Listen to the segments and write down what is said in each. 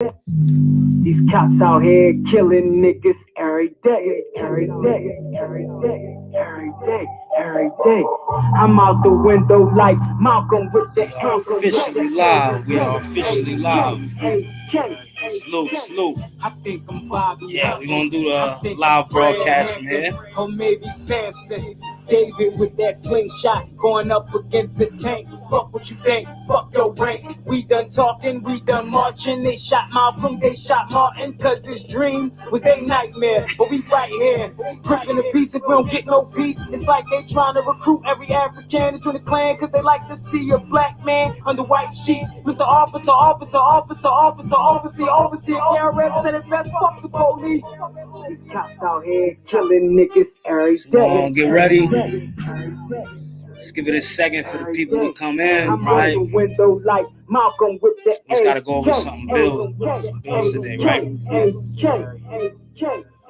These cops out here killing niggas every day, every day, every day, every day, every day. I'm out the window like Malcolm with the We are officially live. We are officially live. Salute, salute. I think I'm Bobby. Yeah, we're gonna do the live broadcast from here. Or maybe Samson. David with that slingshot going up against a tank. Fuck what you think, fuck your rank. We done talking, we done marching. They shot Malcolm, they shot Martin, cause his dream was their nightmare. But we right here, gripping a piece. If we don't get no peace, it's like they trying to recruit every African into the clan, cause they like to see a black man under white sheets. Mr. Officer, officer, officer, officer, overseer, overseer, KRS said it best, fuck the police. These cops out here killing niggas every day. Get ready. Let's give it a second for the people to come in, right? We just gotta go over some bills today, right?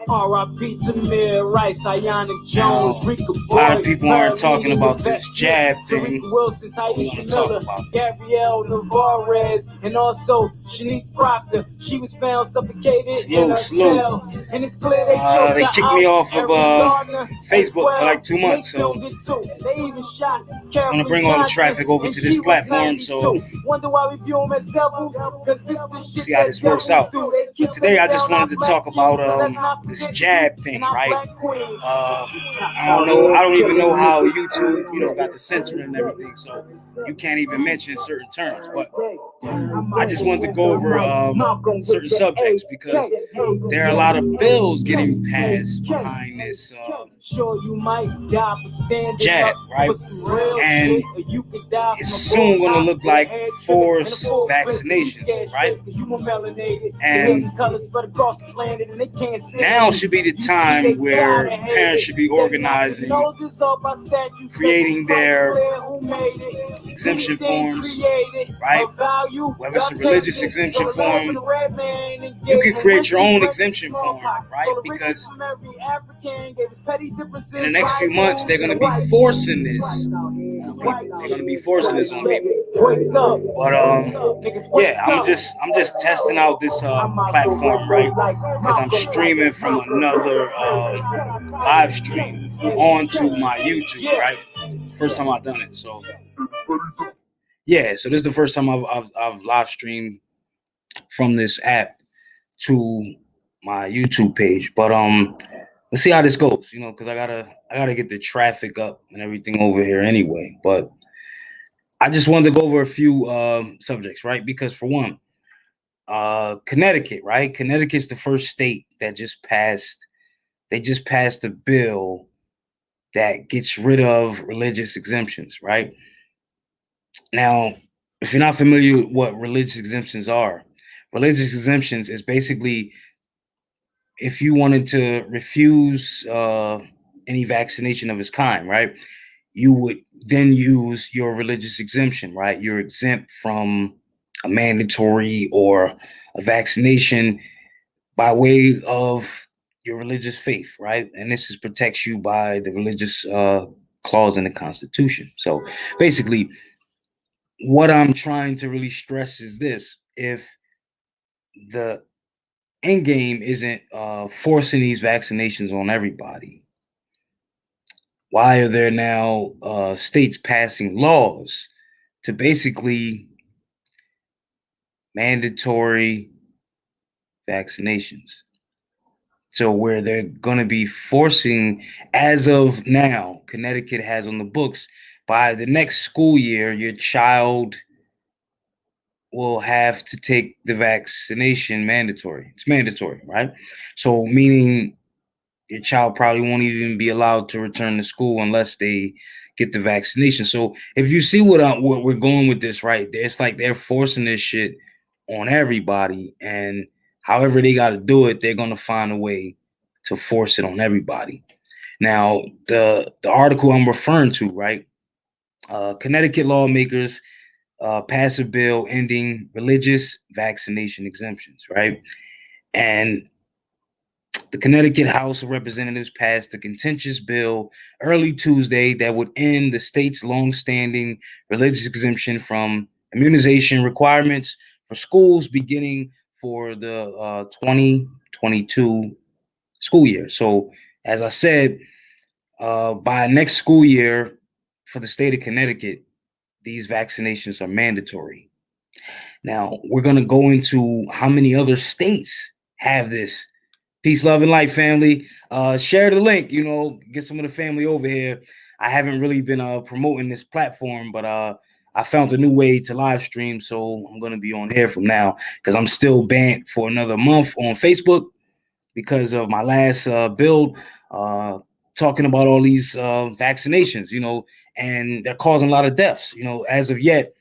R.I.P. Tamir Rice, Ionic Jones, Rika a lot of people aren't talking about this jab thing. Wilson, Taisha Miller, Gabrielle Navarez, and also Shanique Proctor. She was found suffocated in her cell. And it's clear they kicked me off of Facebook for like 2 months, so I'm gonna bring all the traffic over to this platform. So see how this works out. But today I just wanted to talk about this jab thing, right? I don't even know how YouTube, got the censoring and everything, so you can't even mention certain terms. But I just wanted to go over certain subjects because there are a lot of bills getting passed behind this jab, right? And it's soon going to look like forced vaccinations, right? And now should be the time where parents should be organizing, creating their exemption forms, right? Whether it's a religious exemption form, you can create your own exemption form, right? Because in the next few months, they're going to be forcing this on people. They're going to be forcing this on people. But yeah, I'm just testing out this platform, right? Because I'm streaming from another live stream onto my YouTube, right? First time I've done it, so yeah. So this is the first time I've live streamed from this app to my YouTube page. But let's see how this goes, because I gotta get the traffic up and everything over here anyway. But I just wanted to go over a few subjects, right? Because for one, Connecticut, right? Connecticut's the first state that just passed a bill that gets rid of religious exemptions, right? Now, if you're not familiar with what religious exemptions are, religious exemptions is basically if you wanted to refuse any vaccination of its kind, right? You would then use your religious exemption, right? You're exempt from a mandatory or a vaccination by way of your religious faith, right? And this protects you by the religious clause in the Constitution. So basically, what I'm trying to really stress is this: if the end game isn't forcing these vaccinations on everybody, why are there now states passing laws to basically mandatory vaccinations? So where they're going to be forcing, as of now, Connecticut has on the books, by the next school year, your child will have to take the vaccination mandatory. It's mandatory, right? So meaning your child probably won't even be allowed to return to school unless they get the vaccination. So if you see what we're going with this, right? It's like they're forcing this shit on everybody, and however they got to do it, they're going to find a way to force it on everybody. Now, the article I'm referring to, right? Connecticut lawmakers pass a bill ending religious vaccination exemptions, right? And the Connecticut House of Representatives passed a contentious bill early Tuesday that would end the state's longstanding religious exemption from immunization requirements for schools beginning for the 2022 school year. So, as I said, by next school year for the state of Connecticut, these vaccinations are mandatory. Now, we're going to go into how many other states have this. Peace, love, and light, family. Share the link, get some of the family over here. I haven't really been promoting this platform, but I found a new way to live stream, so I'm going to be on here from now because I'm still banned for another month on Facebook because of my last build talking about all these vaccinations, and they're causing a lot of deaths. As of yet,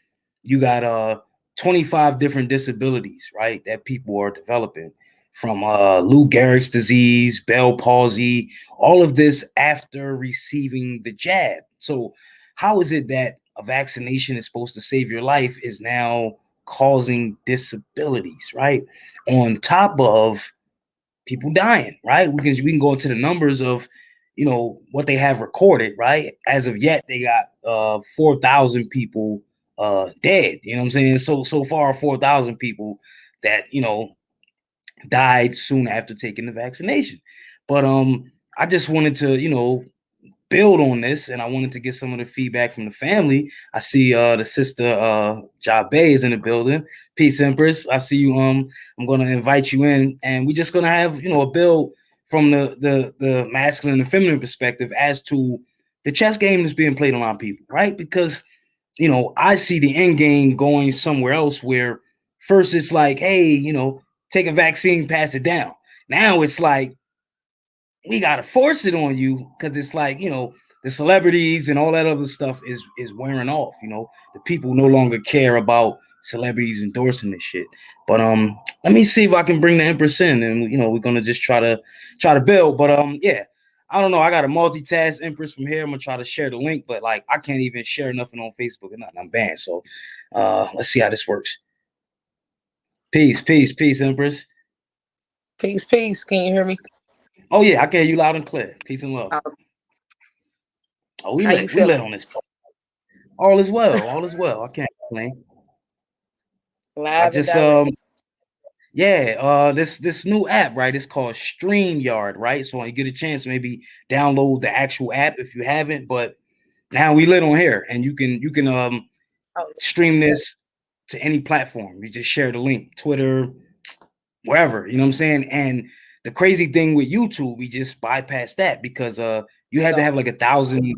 you got 25 different disabilities, right, that people are developing from Lou Gehrig's disease, Bell palsy, all of this after receiving the jab. So how is it that a vaccination is supposed to save your life is now causing disabilities, right? On top of people dying, right? We can go into the numbers of, what they have recorded, right? As of yet, they got 4,000 people dead. You know what I'm saying? So far, 4,000 people that died soon after taking the vaccination. But I just wanted to build on this, and I wanted to get some of the feedback from the family. I see the sister Jabe is in the building. Peace, Empress. I see you. I'm gonna invite you in, and we're just gonna have a build from the masculine and feminine perspective as to the chess game that's being played on our people, right? Because I see the end game going somewhere else where first it's like, hey, take a vaccine, pass it down. Now it's like we gotta force it on you because it's like the celebrities and all that other stuff is wearing off. The people no longer care about celebrities endorsing this shit. But let me see if I can bring the Empress in, and we're gonna just try to build. But yeah, I don't know. I got to multitask Empress from here. I'm gonna try to share the link, but like I can't even share nothing on Facebook or nothing. I'm banned. So let's see how this works. Peace, Empress. Peace. Can you hear me? Oh yeah, I can hear you loud and clear. Peace and love. We lit on this. All is well. I can't complain. Live and direct. This new app, right? It's called StreamYard, right? So when you get a chance, maybe download the actual app if you haven't. But now we lit on here, and you can stream this to any platform. You just share the link, Twitter, wherever. You know what I'm saying? And the crazy thing with YouTube, we just bypassed that because you had to have like 1,000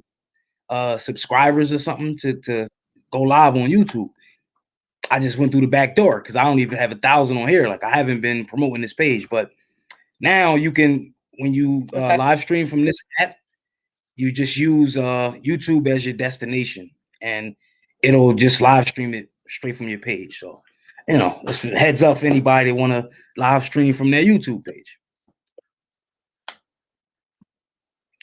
subscribers or something to go live on YouTube. I just went through the back door because I don't even have 1,000 on here. Like I haven't been promoting this page, but now you can, when you live stream from this app, you just use YouTube as your destination, and it'll just live stream it straight from your page. So, heads up for anybody that want to live stream from their YouTube page.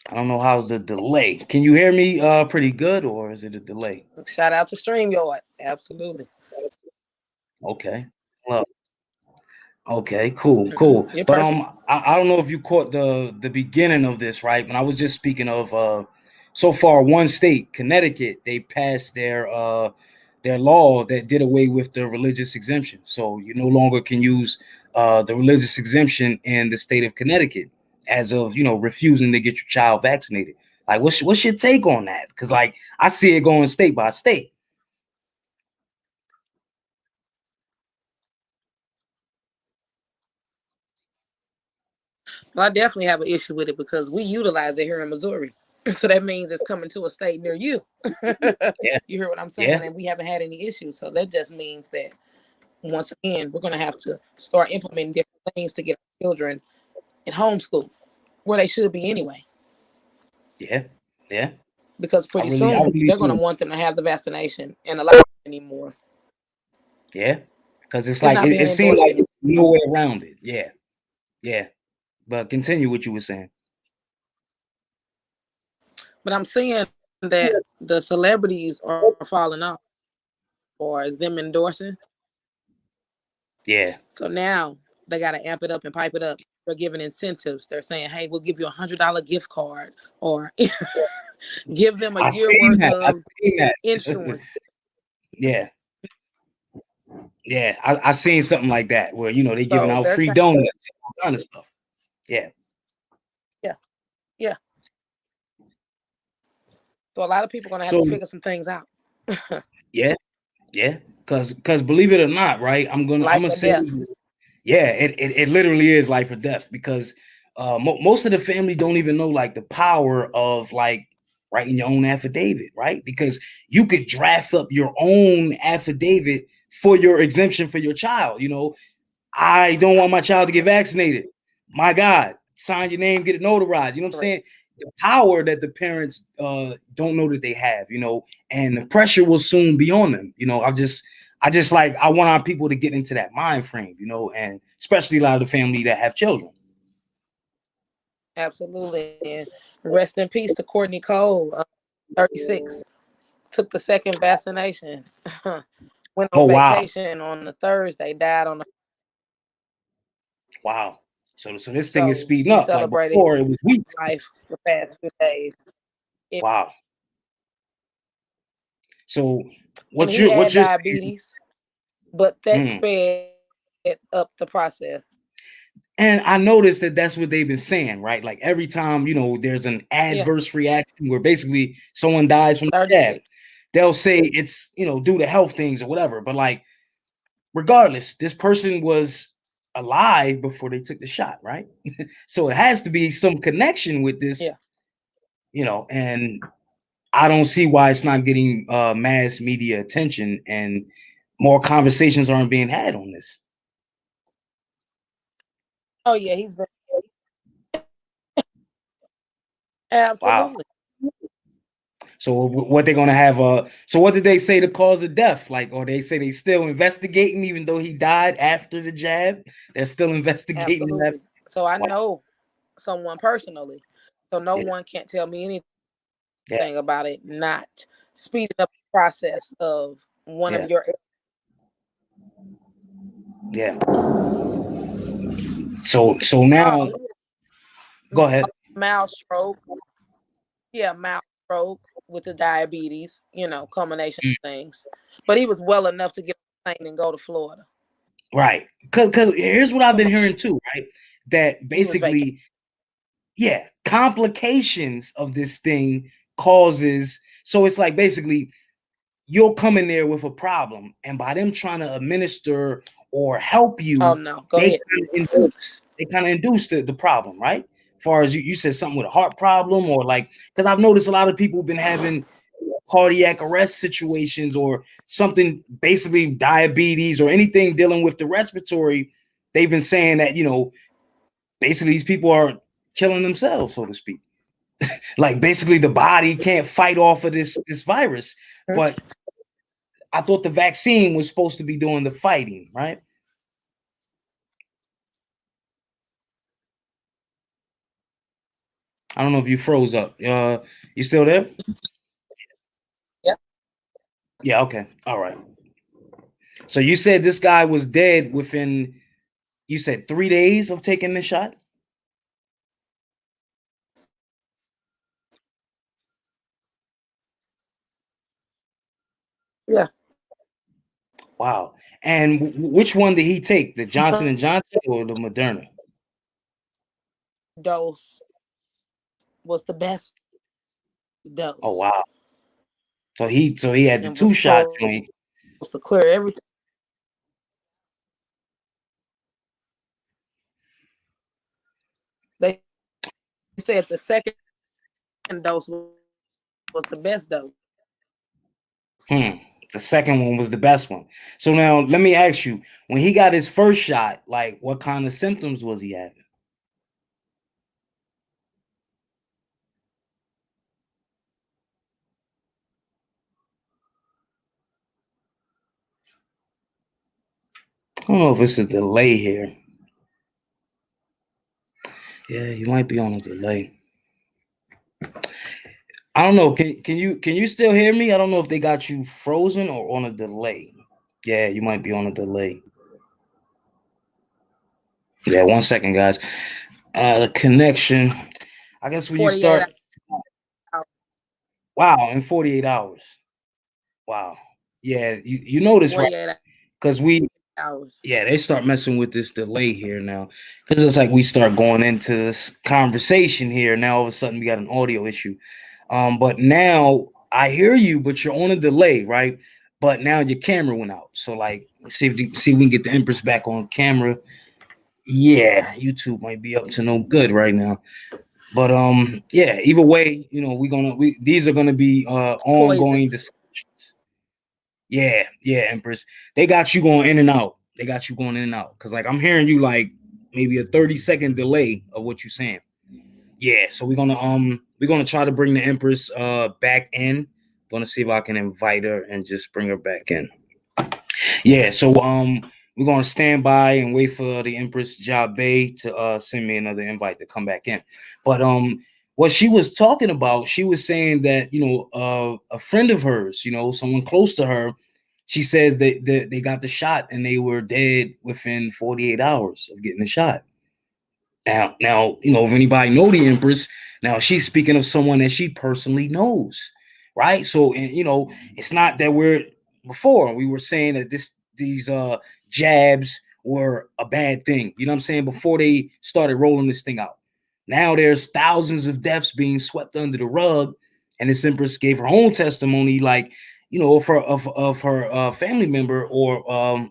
I don't know how's the delay. Can you hear me pretty good, or is it a delay? Shout out to StreamYard. Absolutely. Okay. Well, okay, cool. But I don't know if you caught the beginning of this, right? When I was just speaking of so far one state, Connecticut, they passed their law that did away with the religious exemption. So you no longer can use the religious exemption in the state of Connecticut as of refusing to get your child vaccinated. Like what's your take on that? Because like I see it going state by state. Well, I definitely have an issue with it because we utilize it here in Missouri. So that means it's coming to a state near you. Yeah. You hear what I'm saying? Yeah. And we haven't had any issues. So that just means that once again, we're going to have to start implementing different things to get children in homeschool where they should be anyway. Yeah. Because pretty soon they're going to want them to have the vaccination and allow it anymore. Yeah. Because it's like it seems like there's no way around it. Yeah. But continue what you were saying. But I'm saying that the celebrities are falling off, or is them endorsing. Yeah. So now they got to amp it up and pipe it up. They're giving incentives. They're saying, "Hey, we'll give you $100 gift card, or give them a year worth of insurance." Yeah. Yeah, I seen something like that where they giving So out they're free trying. donuts, all kind of stuff. Yeah, Yeah, yeah. So a lot of people are gonna have so to figure some things out. yeah, yeah, because believe it or not, right? I'm Life gonna or say, death. yeah, it literally is life or death because most of the family don't even know like the power of like writing your own affidavit, right? Because you could draft up your own affidavit for your exemption for your child. I don't want my child to get vaccinated. My God, sign your name, get it notarized. You know what I'm Correct. saying? The power that the parents don't know that they have, and the pressure will soon be on them. I want our people to get into that mind frame, and especially a lot of the family that have children. Absolutely. And rest in peace to Courtney Cole, 36. Took the second vaccination. Went Oh on wow, vacation on the Thursday, died on the. wow. So this thing is So speeding we up. Like celebrated before, it was weeks. life the past few days. Wow. So And what's he your had what's your diabetes, but that mm. sped up the process. And I noticed that that's what they've been saying, right? Like every time, there's an Yeah, adverse reaction where basically someone dies from the jab, 36. they'll say it's, due to health things or whatever. But like, regardless, this person was alive before they took the shot, right? So it has to be some connection with this, Yeah. and I don't see why it's not getting mass media attention and more conversations aren't being had on this. Oh yeah, he's been Wow. absolutely. So what they're gonna have? So what did they say the cause of death? Like, or they say they still investigating, even though he died after the jab. They're still investigating that. Absolutely. So I Wow. know someone personally. So no Yeah, one can't tell me yeah, anything about it not speeding up the process of one of yeah, your yeah. So now, go ahead. mild stroke. Yeah, mild stroke with the diabetes, combination Mm, of things. But he was well enough to get on the plane and go to Florida. right. Because here's what I've Come been on, hearing too, right? That he was vacation. basically, yeah, complications of this thing causes. So it's like basically you'll come in there with a problem, and by them trying to administer or help Oh you, no, go they ahead. kind of induce the problem, right? As far as you said something with a heart problem, or like, because I've noticed a lot of people have been having cardiac arrest situations or something, basically diabetes or anything dealing with the respiratory. They've been saying that, basically these people are killing themselves, so to speak. Like basically the body can't fight off of this virus. But I thought the vaccine was supposed to be doing the fighting, right? I don't know if you froze up. You still there? Yeah. Yeah, okay. All right. So you said this guy was dead within, you said 3 days of taking the shot? Yeah. Wow. And which one did he take? The Johnson and Johnson or the Moderna? Dose was the best Oh dose wow. So he had the and was two-shot supposed joint. to clear everything. They said the second dose was the best dose. Hmm. The second one was the best one. So now let me ask you, when he got his first shot, like what kind of symptoms was he having? I don't know if it's a delay here. Yeah, you might be on a delay. I don't know. Can you still hear me? I don't know if they got you frozen or on a delay. Yeah, you might be on a delay. Yeah, 1 second, guys. The connection. I guess when you 48 start. hours. Wow, in 48 hours. Wow. Yeah, you notice, right? 48 because hours. yeah, they start messing with this delay here now. Because it's like we start going into this conversation here. Now all of a sudden we got an audio issue. But now I hear you, but you're on a delay, right? But now your camera went out. So like see if we can get the Empress back on camera. Yeah, YouTube might be up to no good right now. But yeah, either way, you know, these are gonna be Poison. ongoing discussions. Yeah, yeah, Empress. They got you going in and out. They got you going in and out. Cause like I'm hearing you like maybe a 30-second delay of what you're saying. Yeah, so we're gonna try to bring the Empress back in. Gonna see if I can invite her and just bring her back in. Yeah, so we're gonna stand by and wait for the Empress Jabe to send me another invite to come back in. But what she was talking about, she was saying that, you know, a friend of hers, you know, someone close to her, she says they got the shot and they were dead within 48 hours of getting the shot. Now, you know, if anybody know the Empress, now she's speaking of someone that she personally knows, right? So, and you know, it's not that before we were saying that these jabs were a bad thing. You know what I'm saying? Before they started rolling this thing out. Now there's thousands of deaths being swept under the rug, and this Empress gave her own testimony, like, you know, of her family member or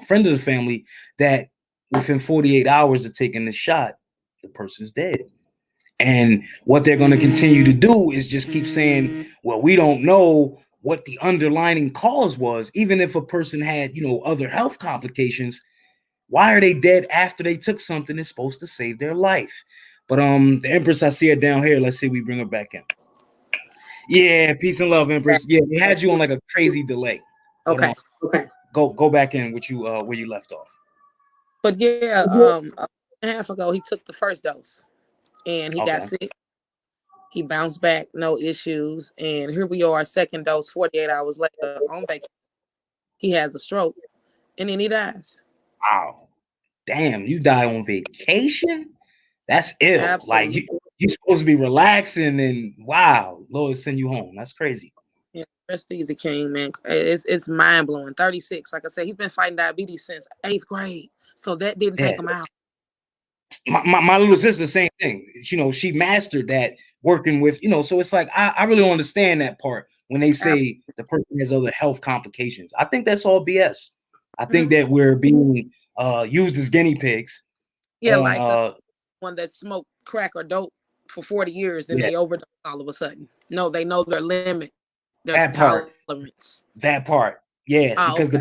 friend of the family that within 48 hours of taking the shot, the person's dead. And what they're going to continue to do is just keep saying, well, we don't know what the underlying cause was. Even if a person had, you know, other health complications, why are they dead after they took something that's supposed to save their life? But the Empress, I see her down here. Let's see, we bring her back in. Yeah, peace and love, Empress. Yeah, we had you on like a crazy delay. But, Okay. okay. Go back in with you where you left off. But yeah, a month and a half ago he took the first dose and he got sick. He bounced back, no issues. And here we are, second dose, 48 hours later on vacation. He has a stroke and then he dies. Wow. Damn, you die on vacation? That's ill. Absolutely. Like you're supposed to be relaxing and wow, Lord send you home. That's crazy. Yeah, rest easy, King, man. It's mind blowing. 36. Like I said, he's been fighting diabetes since 8th grade. So that didn't take him out. My little sister, same thing. You know, she mastered that working with, you know, so it's like I really don't understand that part when they say the person has other health complications. I think that's all BS. I think that we're being used as guinea pigs. Yeah, like one that smoked crack or dope for 40 years and they overdose all of a sudden. No, they know their limit, their tolerance. That part. Yeah, because the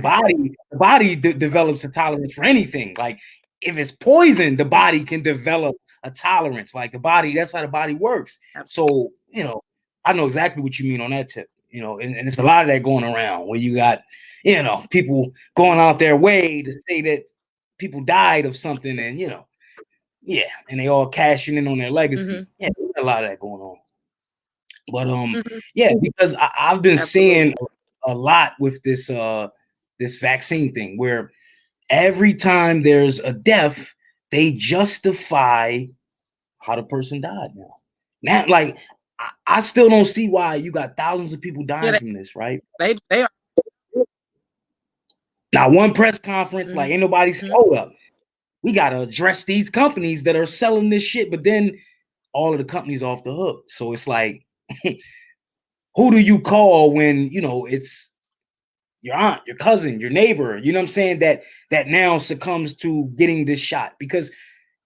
body develops a tolerance for anything. Like if it's poison, the body can develop a tolerance. Like the body, that's how the body works. So, you know, I know exactly what you mean on that tip. You know, and it's a lot of that going around where you got, you know, people going out their way to say that people died of something and, you know, yeah, and they all cashing in on their legacy. Yeah, a lot of that going on. But yeah, because I've been seeing a lot with this this vaccine thing where every time there's a death, they justify how the person died now. Like I still don't see why you got thousands of people dying from this, right? They are. Now, one press conference, like ain't nobody said, hold up. We gotta address these companies that are selling this shit, but then all of the companies off the hook. So it's like, who do you call when you know it's your aunt, your cousin, your neighbor? You know what I'm saying? That now succumbs to getting this shot because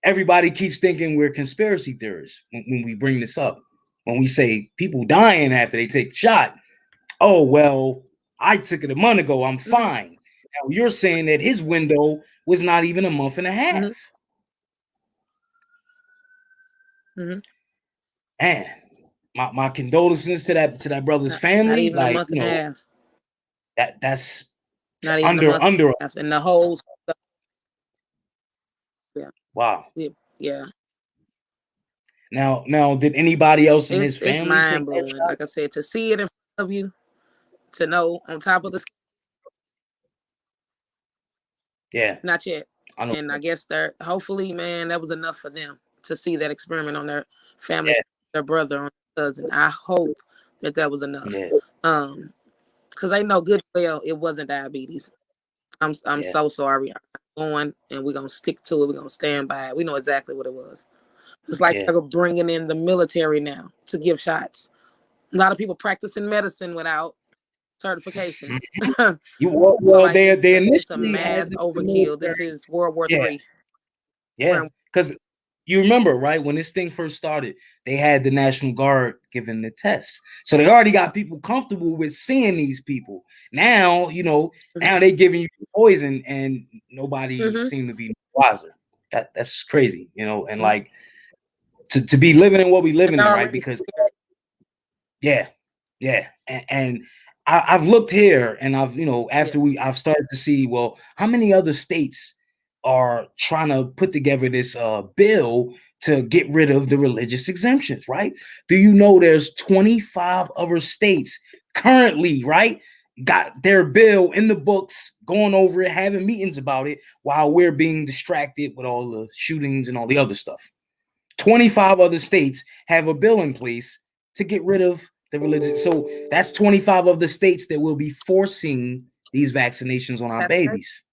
everybody keeps thinking we're conspiracy theorists when we bring this up. When we say people dying after they take the shot, oh well, I took it a month ago. I'm fine. Now you're saying that his window was not even a month and a half. Man, my condolences to that brother's family. Not even like, a month and a half. That's not even under half, and the whole stuff. Yeah. Wow. Yeah. Now, did anybody else in his family? It's mind blowing. Like I said, to see it in front of you, to know on top of the. Yeah. Not yet. And I guess hopefully, man, that was enough for them to see that experiment on their family, their brother, on their cousin. I hope that was enough. Yeah. Because they know good well it wasn't diabetes. I'm so sorry. I'm going, and we're gonna stick to it. We're gonna stand by it. We know exactly what it was. It's like they're bringing in the military now to give shots. A lot of people practicing medicine without certifications. It's a mass overkill. This is World War III. Yeah, because you remember, right, when this thing first started, they had the National Guard giving the tests. So they already got people comfortable with seeing these people. Now, now they giving you poison and nobody seemed to be wiser. That's crazy, and like to be living in what we live in, right? Because and I've looked here and I've, I've started to see, well, how many other states are trying to put together this bill to get rid of the religious exemptions, right? Do you know there's 25 other states currently, right, got their bill in the books, going over it, having meetings about it, while we're being distracted with all the shootings and all the other stuff. 25 other states have a bill in place to get rid of the religion. So that's 25 of the states that will be forcing these vaccinations on our babies.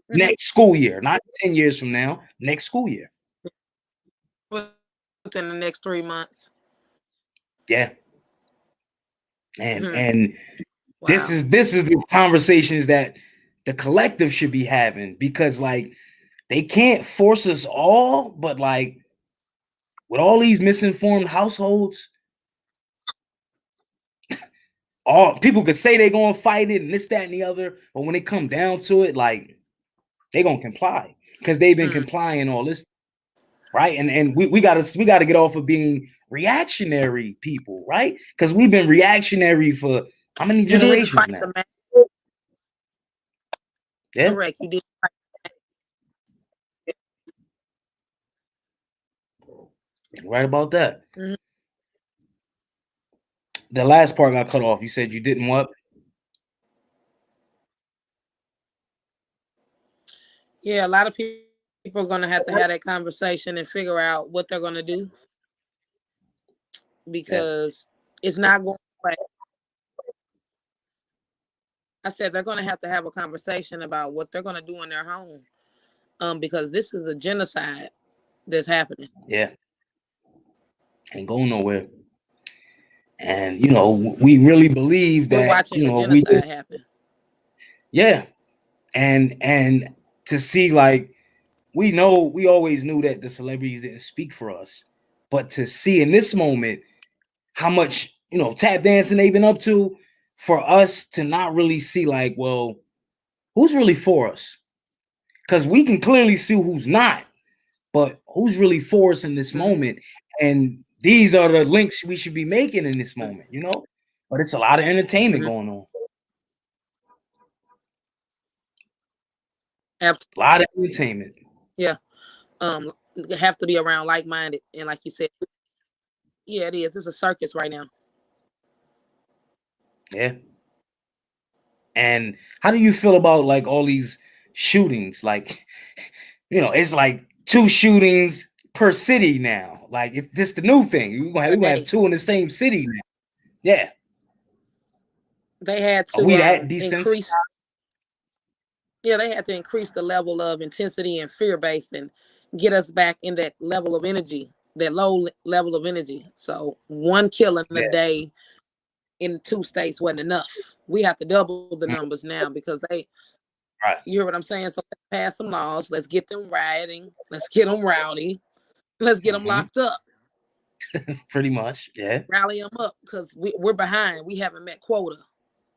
Next school year, not 10 years from now, next school year. Within the next 3 months. Yeah. And wow. This is the conversations that the collective should be having, because like they can't force us all, but like with all these misinformed households, all people could say they're gonna fight it and this, that, and the other, but when it come down to it, like they're gonna comply because they've been complying all this, right? And we gotta get off of being reactionary people, right? Because we've been reactionary for how many generations now? Yeah, correct. You did. Right about that. The last part got cut off. You said you didn't what? Yeah, a lot of people are going to have that conversation and figure out what they're going to do, because it's not going away. I said they're going to have a conversation about what they're going to do in their home, because this is a genocide that's happening. Yeah, ain't going nowhere. And we really believe that we're watching a genocide happen. Yeah, and to see, like, we always knew that the celebrities didn't speak for us, but to see in this moment how much tap dancing they've been up to, for us to not really see, like, well, who's really for us? Because we can clearly see who's not, but who's really for us in this moment? And these are the links we should be making in this moment, But it's a lot of entertainment going on. Absolutely. A lot of entertainment. Yeah. Have to be around like-minded, and like you said, yeah, it is. It's a circus right now. Yeah. And how do you feel about like all these shootings? Like, it's like 2 shootings per city now. Like, it's this the new thing. We're gonna have 2 in the same city now. Yeah. They had to increase. Yeah, they had to increase the level of intensity and fear-based and get us back in that level of energy, that low level of energy. So 1 killing a day in 2 states wasn't enough. We have to double the numbers now, because you hear what I'm saying? So let's pass some laws. Let's get them rioting. Let's get them rowdy. Let's get them locked up. Pretty much, yeah. Rally them up, because we're behind. We haven't met quota.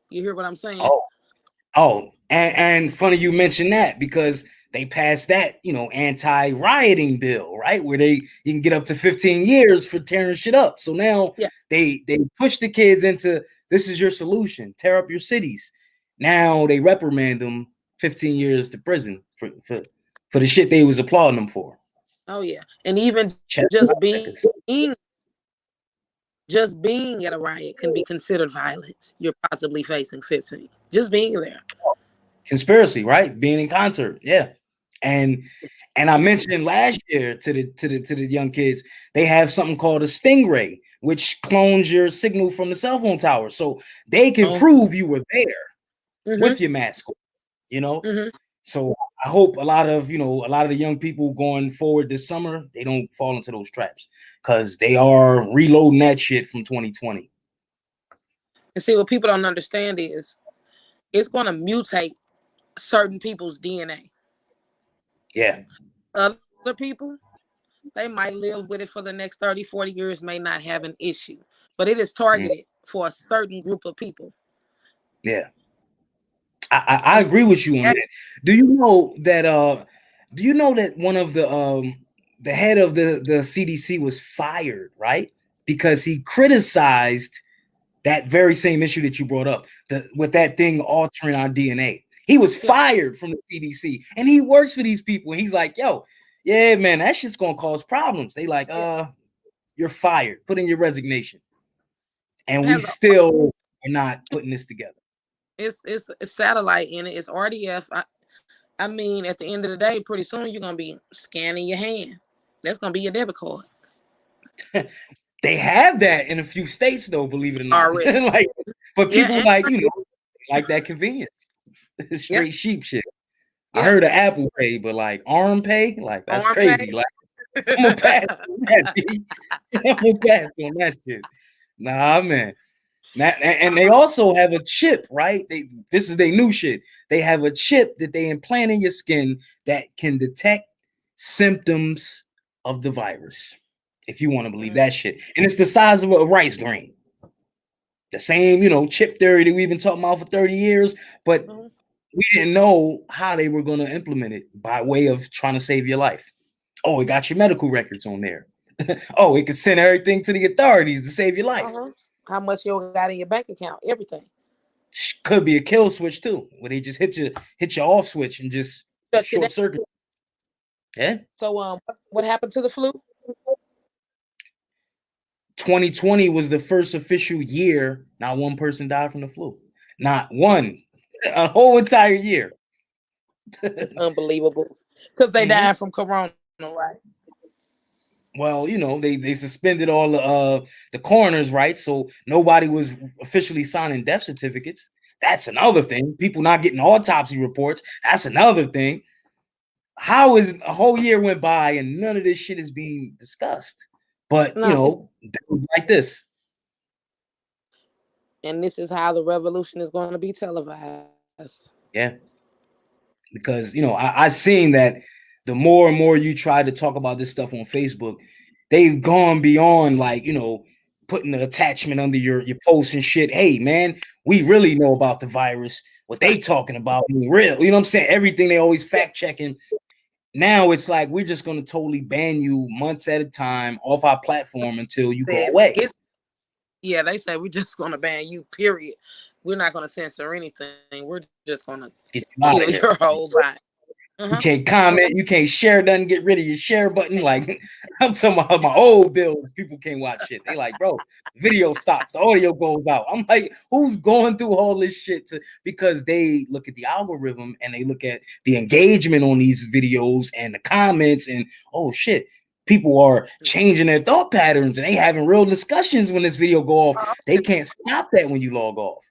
You hear what I'm saying? Oh, and funny you mentioned that, because they passed that, anti-rioting bill, right? Where you can get up to 15 years for tearing shit up. So now they push the kids into, this is your solution, tear up your cities. Now they reprimand them 15 years to prison for the shit they was applauding them for. Oh yeah, and even just being at a riot can be considered violence. You're possibly facing 15. Just being there. Conspiracy, right? Being in concert, yeah. And I mentioned last year to the young kids, they have something called a Stingray, which clones your signal from the cell phone tower, so they can prove you were there with your mask on, So I hope a lot of the young people going forward this summer, they don't fall into those traps because they are reloading that shit from 2020. And see, what people don't understand is it's going to mutate certain people's DNA. Yeah. Other people, they might live with it for the next 30, 40 years, may not have an issue, but it is targeted for a certain group of people. Yeah. I agree with you on that. Do you know that one of the head of the CDC was fired, right? Because he criticized that very same issue that you brought up, with that thing altering our DNA. He was fired from the CDC, and he works for these people. He's like, yo, yeah, man, that shit's gonna cause problems. They like, you're fired. Put in your resignation. And we still are not putting this together. It's satellite in it. It's RDF. I mean, at the end of the day, pretty soon you're gonna be scanning your hand. That's gonna be your debit card. They have that in a few states, though. Believe it or not, like, but people like that convenience. Straight sheep shit. I heard of Apple Pay, but like Arm Pay, like that's Arm crazy. Pay? Like I'm gonna pass on that. I'm gonna pass on that shit. Nah, man. And they also have a chip, right? This is their new shit. They have a chip that they implant in your skin that can detect symptoms of the virus, if you want to believe that shit. And it's the size of a rice grain. The same, chip theory that we've been talking about for 30 years, but we didn't know how they were going to implement it by way of trying to save your life. Oh, it got your medical records on there. Oh, it could send everything to the authorities to save your life. How much you got in your bank account? Everything. Could be a kill switch too, where they just hit your off switch and just short circuit. Yeah. So what happened to the flu? 2020 was the first official year not one person died from the flu. Not one. A whole entire year. It's unbelievable. Because they died from corona, right? Well, they suspended all the coroners, right? So nobody was officially signing death certificates. That's another thing. People not getting autopsy reports. That's another thing. How is a whole year went by and none of this shit is being discussed? But like this. And this is how the revolution is going to be televised. Yeah. Because I seen that the more and more you try to talk about this stuff on Facebook, they've gone beyond putting the attachment under your post and shit. Hey man, we really know about the virus. What they talking about being real. You know what I'm saying? Everything they always fact checking. Now it's like we're just gonna totally ban you months at a time off our platform until you go away. Yeah, they say we're just gonna ban you, period. We're not gonna censor anything. We're just gonna kill your whole body. You can't comment, you can't share nothing, get rid of your share button. Like I'm talking about my old bills, people can't watch shit. They like, bro, video stops, the audio goes out. I'm like, who's going through all this shit because they look at the algorithm and they look at the engagement on these videos and the comments and oh shit, people are changing their thought patterns and they having real discussions when this video go off. They can't stop that when you log off.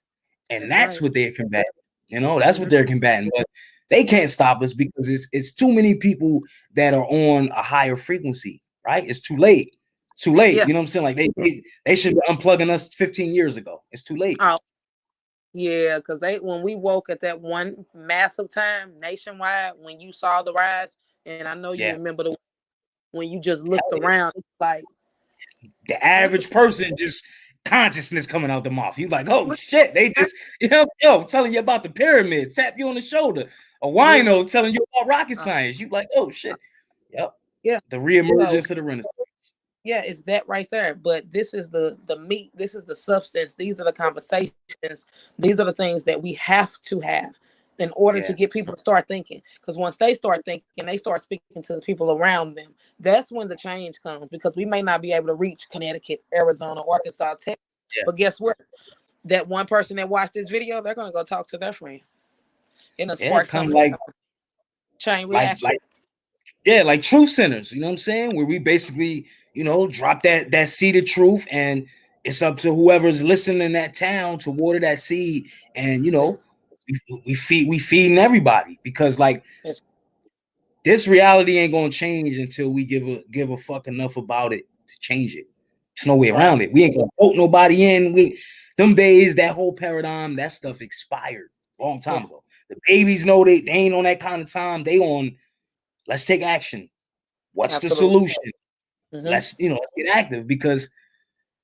And that's what they're combating. That's what they're combating. But they can't stop us because it's too many people that are on a higher frequency, right? It's too late. Too late. Yeah. You know what I'm saying? Like they should be unplugging us 15 years ago. It's too late. Oh, yeah, because when we woke at that one massive time nationwide, when you saw the rise, and I know you remember when you just looked around, like the average person just consciousness coming out the mouth. You like, oh shit, they just telling you about the pyramids, tap you on the shoulder. A wino telling you about rocket science. You like, oh shit. Yep. Yeah. The reemergence of the Renaissance. Yeah, it's that right there. But this is the meat. This is the substance. These are the conversations. These are the things that we have to have in order to get people to start thinking. Because once they start thinking, they start speaking to the people around them. That's when the change comes. Because we may not be able to reach Connecticut, Arizona, Arkansas, Texas. Yeah. But guess what? That one person that watched this video, they're going to go talk to their friend. In a spark something like chain reaction. Like truth centers, you know what I'm saying? Where we basically, drop that seed of truth, and it's up to whoever's listening in that town to water that seed and, we feeding everybody because like this reality ain't gonna change until we give a fuck enough about it to change it. There's no way around it. We ain't gonna vote nobody in. Them days, that whole paradigm, that stuff expired a long time ago. The babies know they ain't on that kind of time. They on let's take action. What's the solution? Let's let's get active because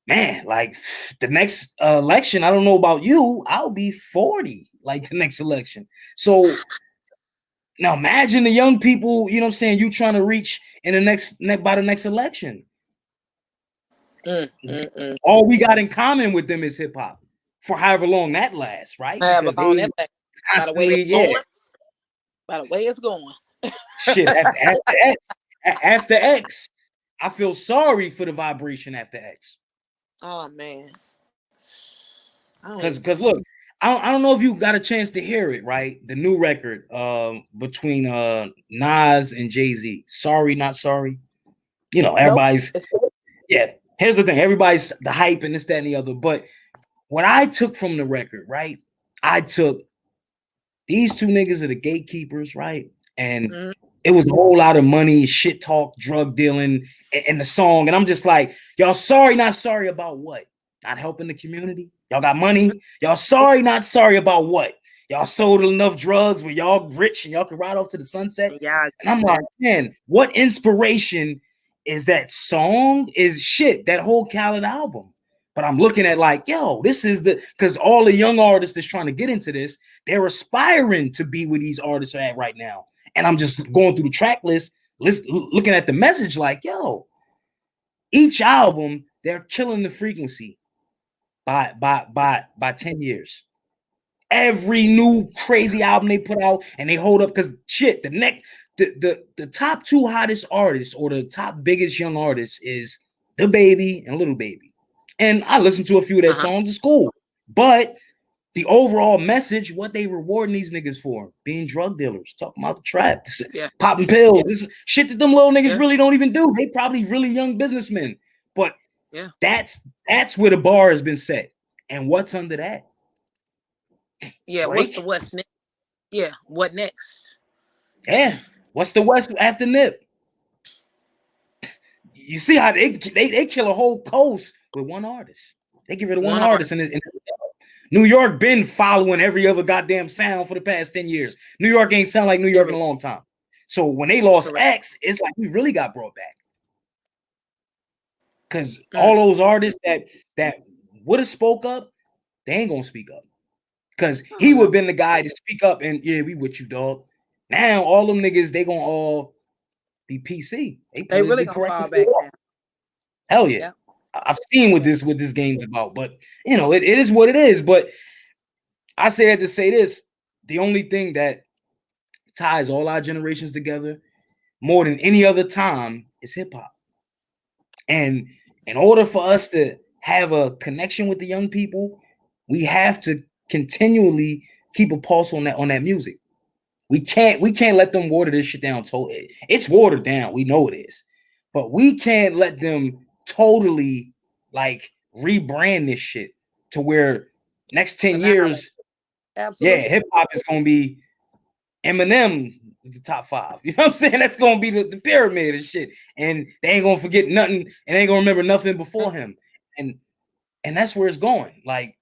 man, like the next election, I don't know about you, I'll be 40 like the next election. So now imagine the young people, you know what I'm saying, you trying to reach in by the next election. All we got in common with them is hip hop for however long that lasts, right? Because they constantly, by the way it's going. Shit, after X, I feel sorry for the vibration after X. Oh man. Because look, I don't know if you got a chance to hear it, right? The new record between Nas and Jay-Z. Sorry, not sorry. You know, everybody's here's the thing, everybody's the hype and this, that, and the other. But what I took from the record, right? I took these two niggas are the gatekeepers, right? And it was a whole lot of money, shit talk, drug dealing in the song. And I'm just like, y'all sorry, not sorry about what? Not helping the community? Y'all got money? Y'all sorry, not sorry about what? Y'all sold enough drugs where y'all rich and y'all can ride off to the sunset? Yeah. And I'm like, man, what inspiration is that song? Is shit, that whole Khaled album. But I'm looking at like, yo, this is because all the young artists that's trying to get into this, they're aspiring to be where these artists are at right now. And I'm just going through the track list, looking at the message like, yo, each album, they're killing the frequency by 10 years. Every new crazy album they put out and they hold up because shit, the top two hottest artists or the top biggest young artists is DaBaby and Lil Baby. And I listened to a few of their songs, it's cool. But the overall message, what they rewarding these niggas for, being drug dealers, talking about the trap, popping pills, this shit that them little niggas really don't even do. They probably really young businessmen. But that's where the bar has been set. And what's under that? Yeah, Drake? what's next? Yeah, what next? Yeah, what's the West after Nip? You see how they kill a whole coast with one artist. They give it to one artist. And New York been following every other goddamn sound for the past 10 years. New York ain't sound like New York in a long time. So when they lost X, it's like we really got brought back. Because all those artists that would have spoke up, they ain't gonna speak up. Because he would have been the guy to speak up and we with you, dog. Now all them niggas, they gonna all be PC. They really gonna fall back now. Hell yeah. I've seen what this game's about, but you know, it is what it is. But I say that to say this: the only thing that ties all our generations together more than any other time is hip hop. And in order for us to have a connection with the young people, we have to continually keep a pulse on that music. We can't let them water this shit down. It's watered down. We know it is, but we can't let them totally like rebrand this shit to where next 10 years, hip hop is gonna be Eminem is the top 5. You know what I'm saying? That's gonna be the pyramid and shit, and they ain't gonna forget nothing, and they ain't gonna remember nothing before him, and that's where it's going. Like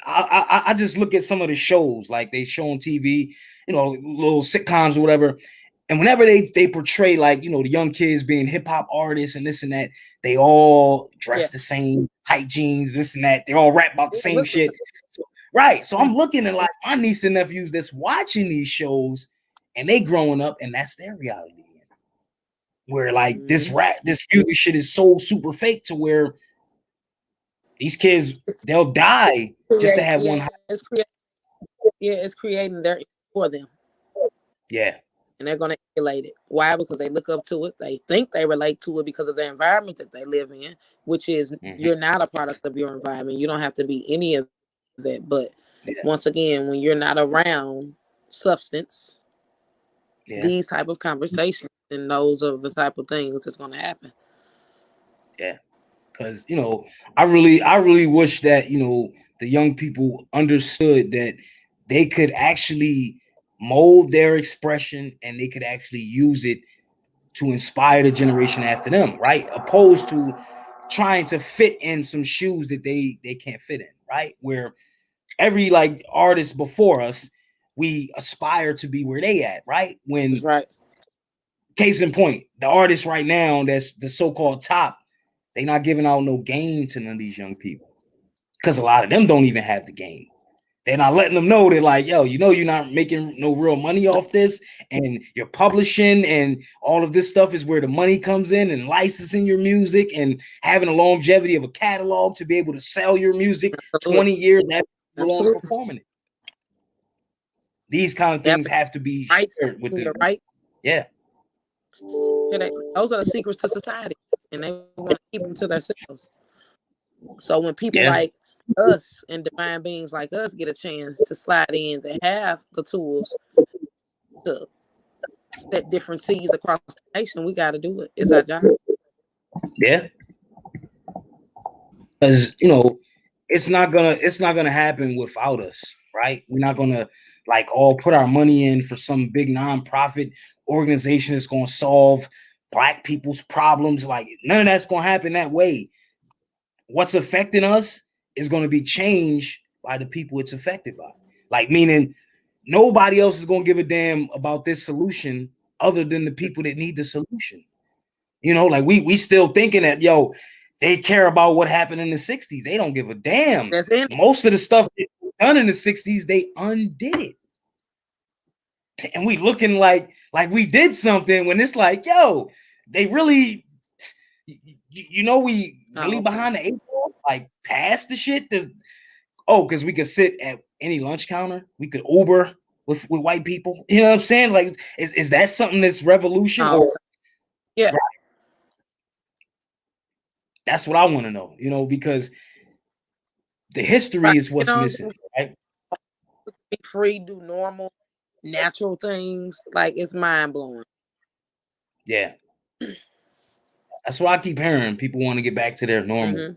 I just look at some of the shows like they show on TV, you know, little sitcoms or whatever. And whenever they portray like, you know, the young kids being hip hop artists and this and that, they all dress the same, tight jeans, this and that. They all rap about the same shit. So I'm looking at like my niece and nephews that's watching these shows and they growing up and that's their reality. Where like this music shit is so super fake to where these kids, they'll die just to have one. It's creating their for them. Yeah. And they're going to emulate it. Why? Because they look up to it. They think they relate to it because of the environment that they live in, which is you're not a product of your environment. You don't have to be any of that. But once again, when you're not around substance, these type of conversations and those are the type of things that's going to happen. Yeah. Because, you know, I really wish that, you know, the young people understood that they could actually mold their expression and they could actually use it to inspire the generation after them, right? Opposed to trying to fit in some shoes that they can't fit in, right? Where every like artist before us, we aspire to be where they at, right? When That's right. Case in point, the artists right now that's the so-called top, they not giving out no game to none of these young people because a lot of them don't even have the game. They're not letting them know that, like, yo, you know, you're not making no real money off this, and you're publishing, and all of this stuff is where the money comes in, and licensing your music, and having a longevity of a catalog to be able to sell your music 20 years after people on performing it. These kind of things have to be shared with them. Right? Yeah. Those are the secrets to society, and they want to keep them to themselves. So when people like us and divine beings like us get a chance to slide in, they have the tools to set different seeds across the nation. We got to do it. It's our job. Yeah, because you know it's not gonna happen without us, right? We're not gonna like all put our money in for some big nonprofit organization that's gonna solve Black people's problems. Like none of that's gonna happen that way. What's affecting us is going to be changed by the people it's affected by. Like, meaning nobody else is going to give a damn about this solution other than the people that need the solution. You know, like we still thinking that, yo, they care about what happened in the 60s. They don't give a damn. That's it. Most of the stuff done in the 60s, they undid it. And we looking like we did something when it's like, yo, they really, you know, we really behind the eight ball, like past the shit. Because we could sit at any lunch counter, we could Uber with white people. You know what I'm saying? Like, is that something that's revolution? Yeah. Right? That's what I want to know, you know, because the history is what's missing, right? Be free, do normal, natural things. Like, it's mind blowing. Yeah. That's what I keep hearing. People want to get back to their normal.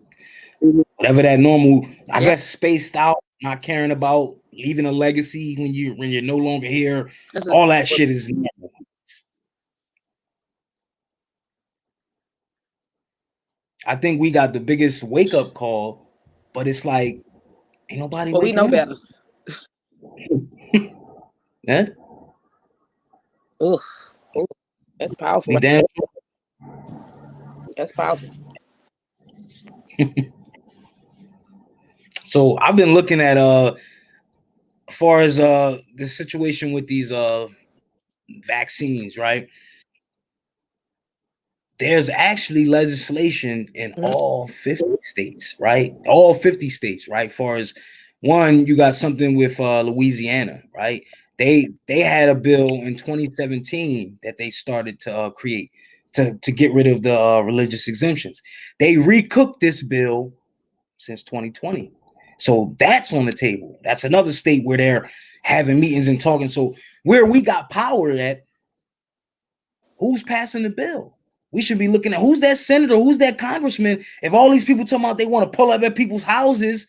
Whatever that normal, I guess, spaced out, not caring about leaving a legacy when you're no longer here. All that shit is normal. I think we got the biggest wake up call, but it's like ain't nobody. But we know better. Yeah. Ooh, that's powerful. Damn. That's powerful. So I've been looking at as far as the situation with these vaccines, right? There's actually legislation in all 50 states, right? All 50 states, right? Far as one, you got something with Louisiana, right? They had a bill in 2017 that they started to create to get rid of the religious exemptions. They recooked this bill since 2020. So that's on the table. That's another state where they're having meetings and talking. So where we got power at, who's passing the bill? We should be looking at who's that senator, who's that congressman. If all these people talking about they want to pull up at people's houses,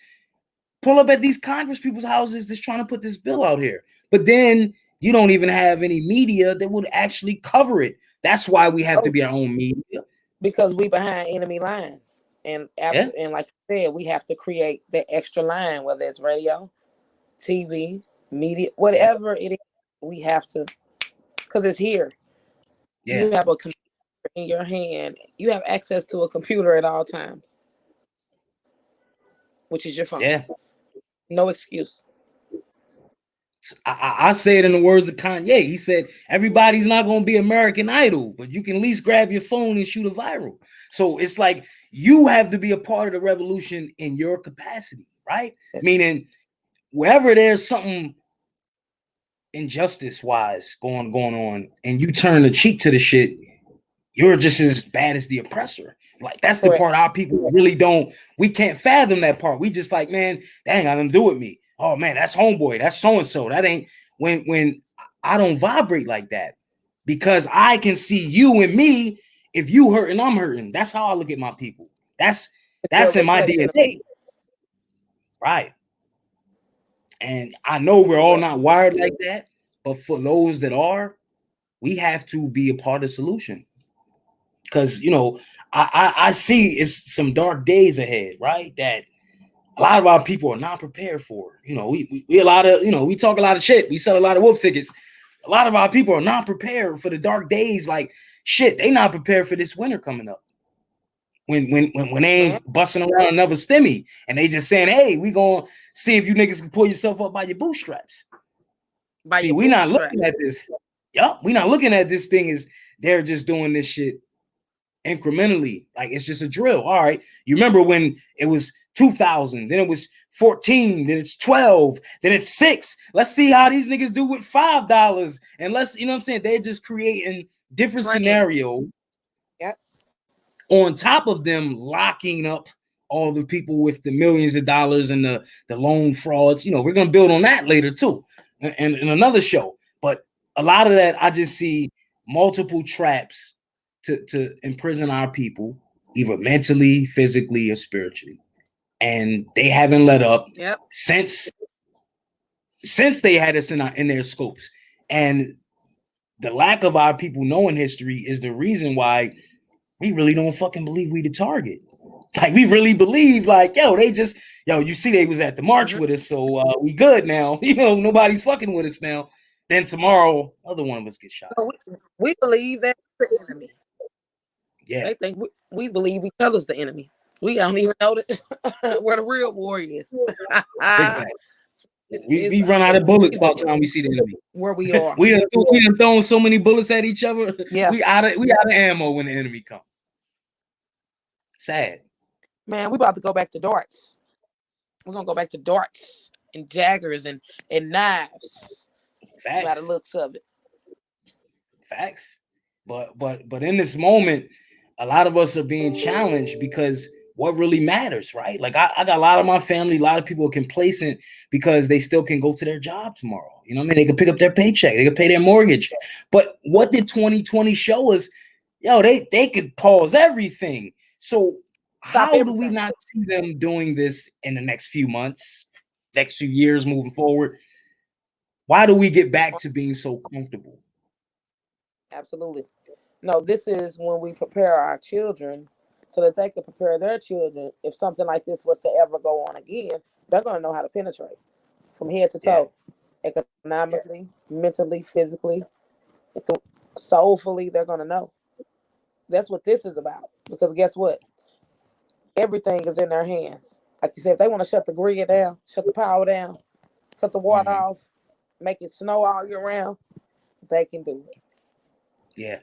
pull up at these Congress people's houses that's trying to put this bill out here. But then you don't even have any media that would actually cover it. That's why we have to be our own media. Because we behind enemy lines. And and like I said, we have to create that extra line, whether it's radio, TV, media, whatever it is, we have to, because it's here. Yeah. You have a computer in your hand. You have access to a computer at all times, which is your phone. Yeah. No excuse. I say it in the words of Kanye. He said, everybody's not going to be American Idol, but you can at least grab your phone and shoot a viral. So it's like you have to be a part of the revolution in your capacity, right? Meaning wherever there's something injustice-wise going on and you turn the cheek to the shit, you're just as bad as the oppressor. Like that's the part our people really don't, we can't fathom that part. We just like, man, dang, I didn't do with me. Oh man, that's homeboy, that's so-and-so. That ain't when I don't vibrate like that because I can see you and me. If you hurting, I'm hurting. That's how I look at my people. That's in my DNA. Right. And I know we're all not wired like that, but for those that are, we have to be a part of the solution. Because, you know, I see it's some dark days ahead, right? That a lot of our people are not prepared for. You know, we a lot of, you know, we talk a lot of shit. We sell a lot of wolf tickets. A lot of our people are not prepared for the dark days. Like, shit, they not prepared for this winter coming up. When they ain't busting around another stimmy and they just saying, hey, we gonna see if you niggas can pull yourself up by your bootstraps. See, we not looking at this. Yup, we not looking at this thing as they're just doing this shit incrementally. Like, it's just a drill. All right. You remember when it was 2000, then it was 14, then it's 12, then it's 6. Let's see how these niggas do with $5. And let's, you know what I'm saying? They're just creating different scenarios. Yep. On top of them locking up all the people with the millions of dollars and the loan frauds. You know, we're gonna build on that later too, and in another show. But a lot of that, I just see multiple traps to imprison our people, either mentally, physically, or spiritually. And they haven't let up since they had us in their scopes. And the lack of our people knowing history is the reason why we really don't fucking believe we the target. Like, we really believe, like, you see they was at the march with us, so we good now. You know, nobody's fucking with us now. Then tomorrow, other one of us get shot. So we believe that's the enemy. Yeah. They think we believe each other's the enemy. We don't even know that where the real war is. We run out of bullets by the time we see the enemy. Where we are. we done thrown so many bullets at each other. Yeah. We out of ammo when the enemy comes. Sad. Man, we about to go back to darts. We're gonna go back to darts and daggers and knives. Facts. By the looks of it. Facts. But in this moment, a lot of us are being challenged because what really matters, right? Like, I got a lot of my family, a lot of people are complacent because they still can go to their job tomorrow. You know what I mean? They can pick up their paycheck, they can pay their mortgage. But what did 2020 show us? Yo, they could pause everything. So how do we not see them doing this in the next few months, next few years moving forward? Why do we get back to being so comfortable? Absolutely. No, this is when we prepare our children so that they can prepare their children. If something like this was to ever go on again, they're going to know how to penetrate from head to toe, economically, mentally, physically, soulfully. They're going to know. That's what this is about. Because guess what? Everything is in their hands. Like you said, if they want to shut the grid down, shut the power down, cut the water off, make it snow all year round, they can do it. Yeah,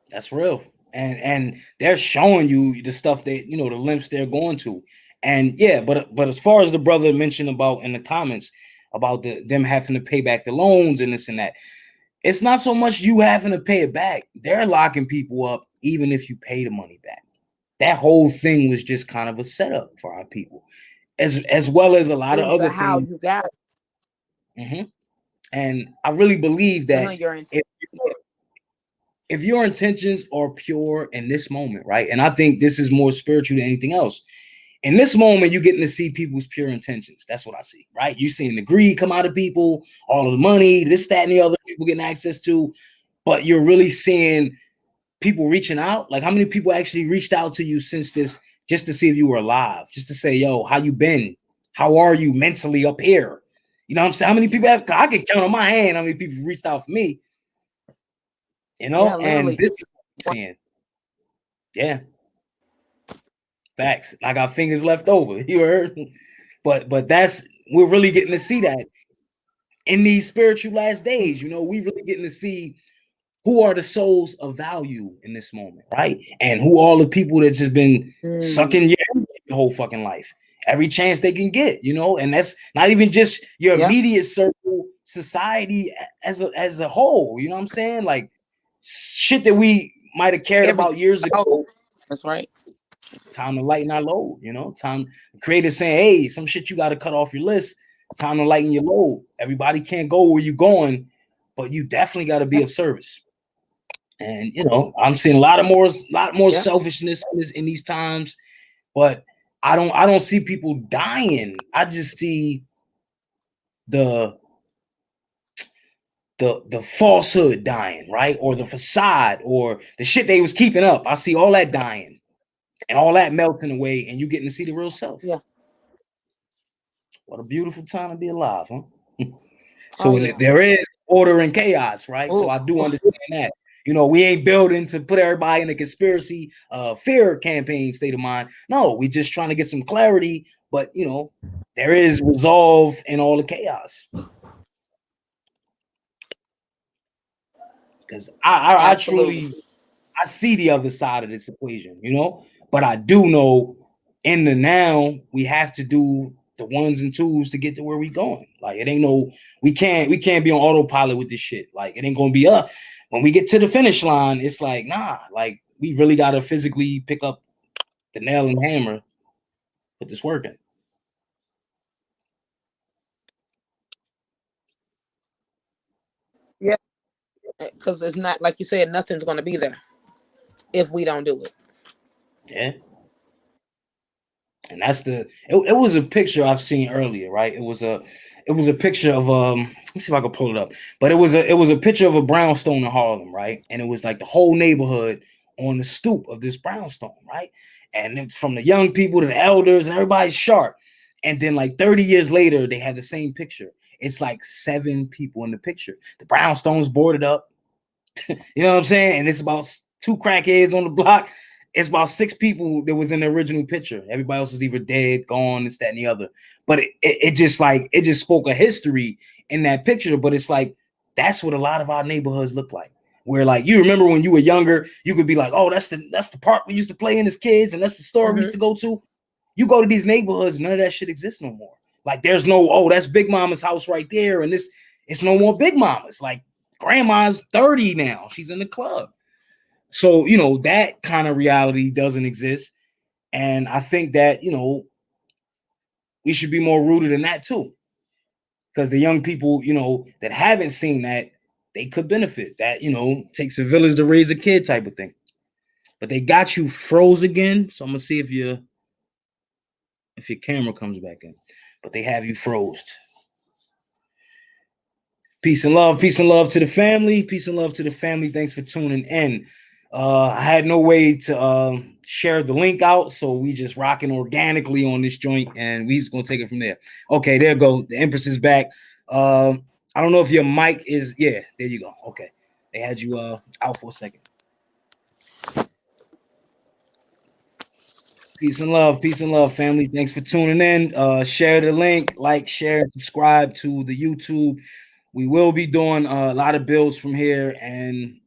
that's real. And they're showing you the stuff that, you know, the lengths they're going to. And yeah, but as far as the brother mentioned about in the comments about them having to pay back the loans and this and that, it's not so much you having to pay it back. They're locking people up even if you pay the money back. That whole thing was just kind of a setup for our people, as well as a lot of other how things. You got it. And I really believe that if your intentions are pure in this moment, right? And I think this is more spiritual than anything else. In this moment, you're getting to see people's pure intentions. That's what I see, right? You're seeing the greed come out of people, all of the money, this, that, and the other people getting access to, but you're really seeing people reaching out. Like, how many people actually reached out to you since this, just to see if you were alive, just to say, yo, how you been? How are you mentally up here? You know what I'm saying? How many people have, I can count on my hand how many people reached out for me. You know, and this is what I'm saying. Yeah. Facts. I got fingers left over. You heard? But we're really getting to see that in these spiritual last days. You know, we really getting to see who are the souls of value in this moment, right? And who are the people that's just been sucking your whole fucking life, every chance they can get, you know. And that's not even just your immediate circle, society as a whole. You know what I'm saying? Like, shit that we might have cared about years ago. That's right. Time to lighten our load, you know. Time, creators saying, hey, some shit you got to cut off your list. Time to lighten your load. Everybody can't go where you're going, but you definitely got to be of service. And you know, I'm seeing a lot more selfishness in these times, but I don't see people dying. I just see the falsehood dying, right? Or the facade or the shit they was keeping up. I see all that dying and all that melting away, and you getting to see the real self. Yeah. What a beautiful time to be alive, huh? So there is order and chaos, right? Ooh. So I do understand that. We ain't building to put everybody in a conspiracy fear campaign state of mind. No, we just trying to get some clarity, but there is resolve in all the chaos. Because I truly I see the other side of this equation, but I do know in the now we have to do the ones and twos to get to where we going. Like it ain't we can't be on autopilot with this shit. Like it ain't gonna be when we get to the finish line. It's like nah, like we really gotta physically pick up the nail and hammer, put this work in. Yeah, because it's not like you said, nothing's gonna be there if we don't do it. Yeah. And that's it was a picture I've seen earlier, right? It was a picture of let me see if I can pull it up. But it was a picture of a brownstone in Harlem, right? And it was like the whole neighborhood on the stoop of this brownstone, right? And then from the young people to the elders and everybody's sharp. And then like 30 years later, they had the same picture. It's like 7 people in the picture. The brownstone's boarded up. You know what I'm saying? And it's about 2 crackheads on the block. It's about 6 people that was in the original picture. Everybody else is either dead, gone, this, that, and the other. But it just spoke a history in that picture. But it's like that's what a lot of our neighborhoods look like. Where like you remember when you were younger, you could be like, oh, that's the park we used to play in as kids, and that's the store we used to go to. You go to these neighborhoods, none of that shit exists no more. Like there's no, oh, that's Big Mama's house right there, and it's no more Big Mama's. Like grandma's 30 now, she's in the club. So, that kind of reality doesn't exist. And I think that, we should be more rooted in that too. Because the young people, that haven't seen that, they could benefit. That, takes a village to raise a kid type of thing. But they got you froze again. So I'm going to see if your camera comes back in. But they have you froze. Peace and love to the family. Peace and love to the family. Thanks for tuning in. I had no way to share the link out, so we just rocking organically on this joint, and we just gonna take it from there. Okay, there you go. The Empress is back. I don't know if your mic is. Yeah, there you go. Okay, they had you out for a second. Peace and love, family. Thanks for tuning in. Share the link, like, share, subscribe to the YouTube. We will be doing a lot of builds from here, and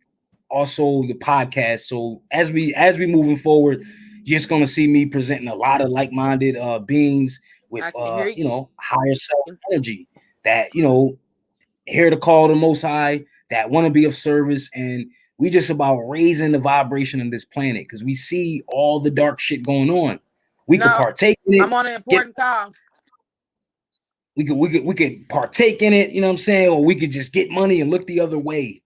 also the podcast. So as we moving forward, you're just gonna see me presenting a lot of like-minded beings with higher self energy that hear the call of the Most High, that want to be of service, and we just about raising the vibration of this planet because we see all the dark shit going on. We could partake in it. I'm on an important call. We could partake in it, you know what I'm saying, or we could just get money and look the other way.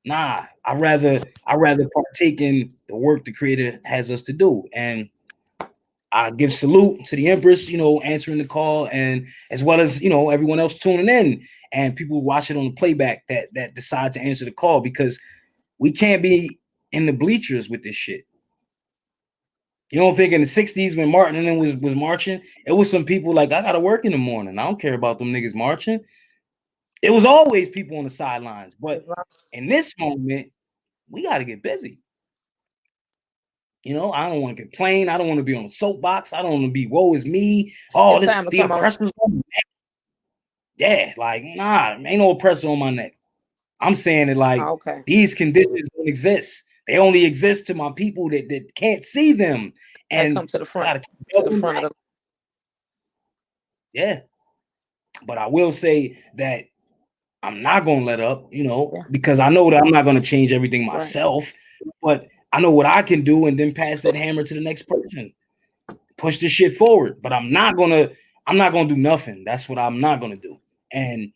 Nah, I rather partake in the work the Creator has us to do. And I give salute to the Empress, answering the call, and as well as everyone else tuning in and people watch it on the playback that decide to answer the call, because we can't be in the bleachers with this shit. You don't think in the 60s when Martin and them was marching, it was some people like, I gotta work in the morning. I don't care about them niggas marching. It was always people on the sidelines. But in this moment, we got to get busy. I don't want to complain. I don't want to be on a soapbox. I don't want to be, woe is me. Oh, the oppressor's on my neck. Yeah, like, nah, ain't no oppressor on my neck. I'm saying it like, these conditions don't exist. They only exist to my people that can't see them. And come to the front. To the front of the... Yeah. But I will say that I'm not going to let up, because I know that I'm not going to change everything myself, but I know what I can do, and then pass that hammer to the next person, push this shit forward. But I'm not going to do nothing. That's what I'm not going to do. And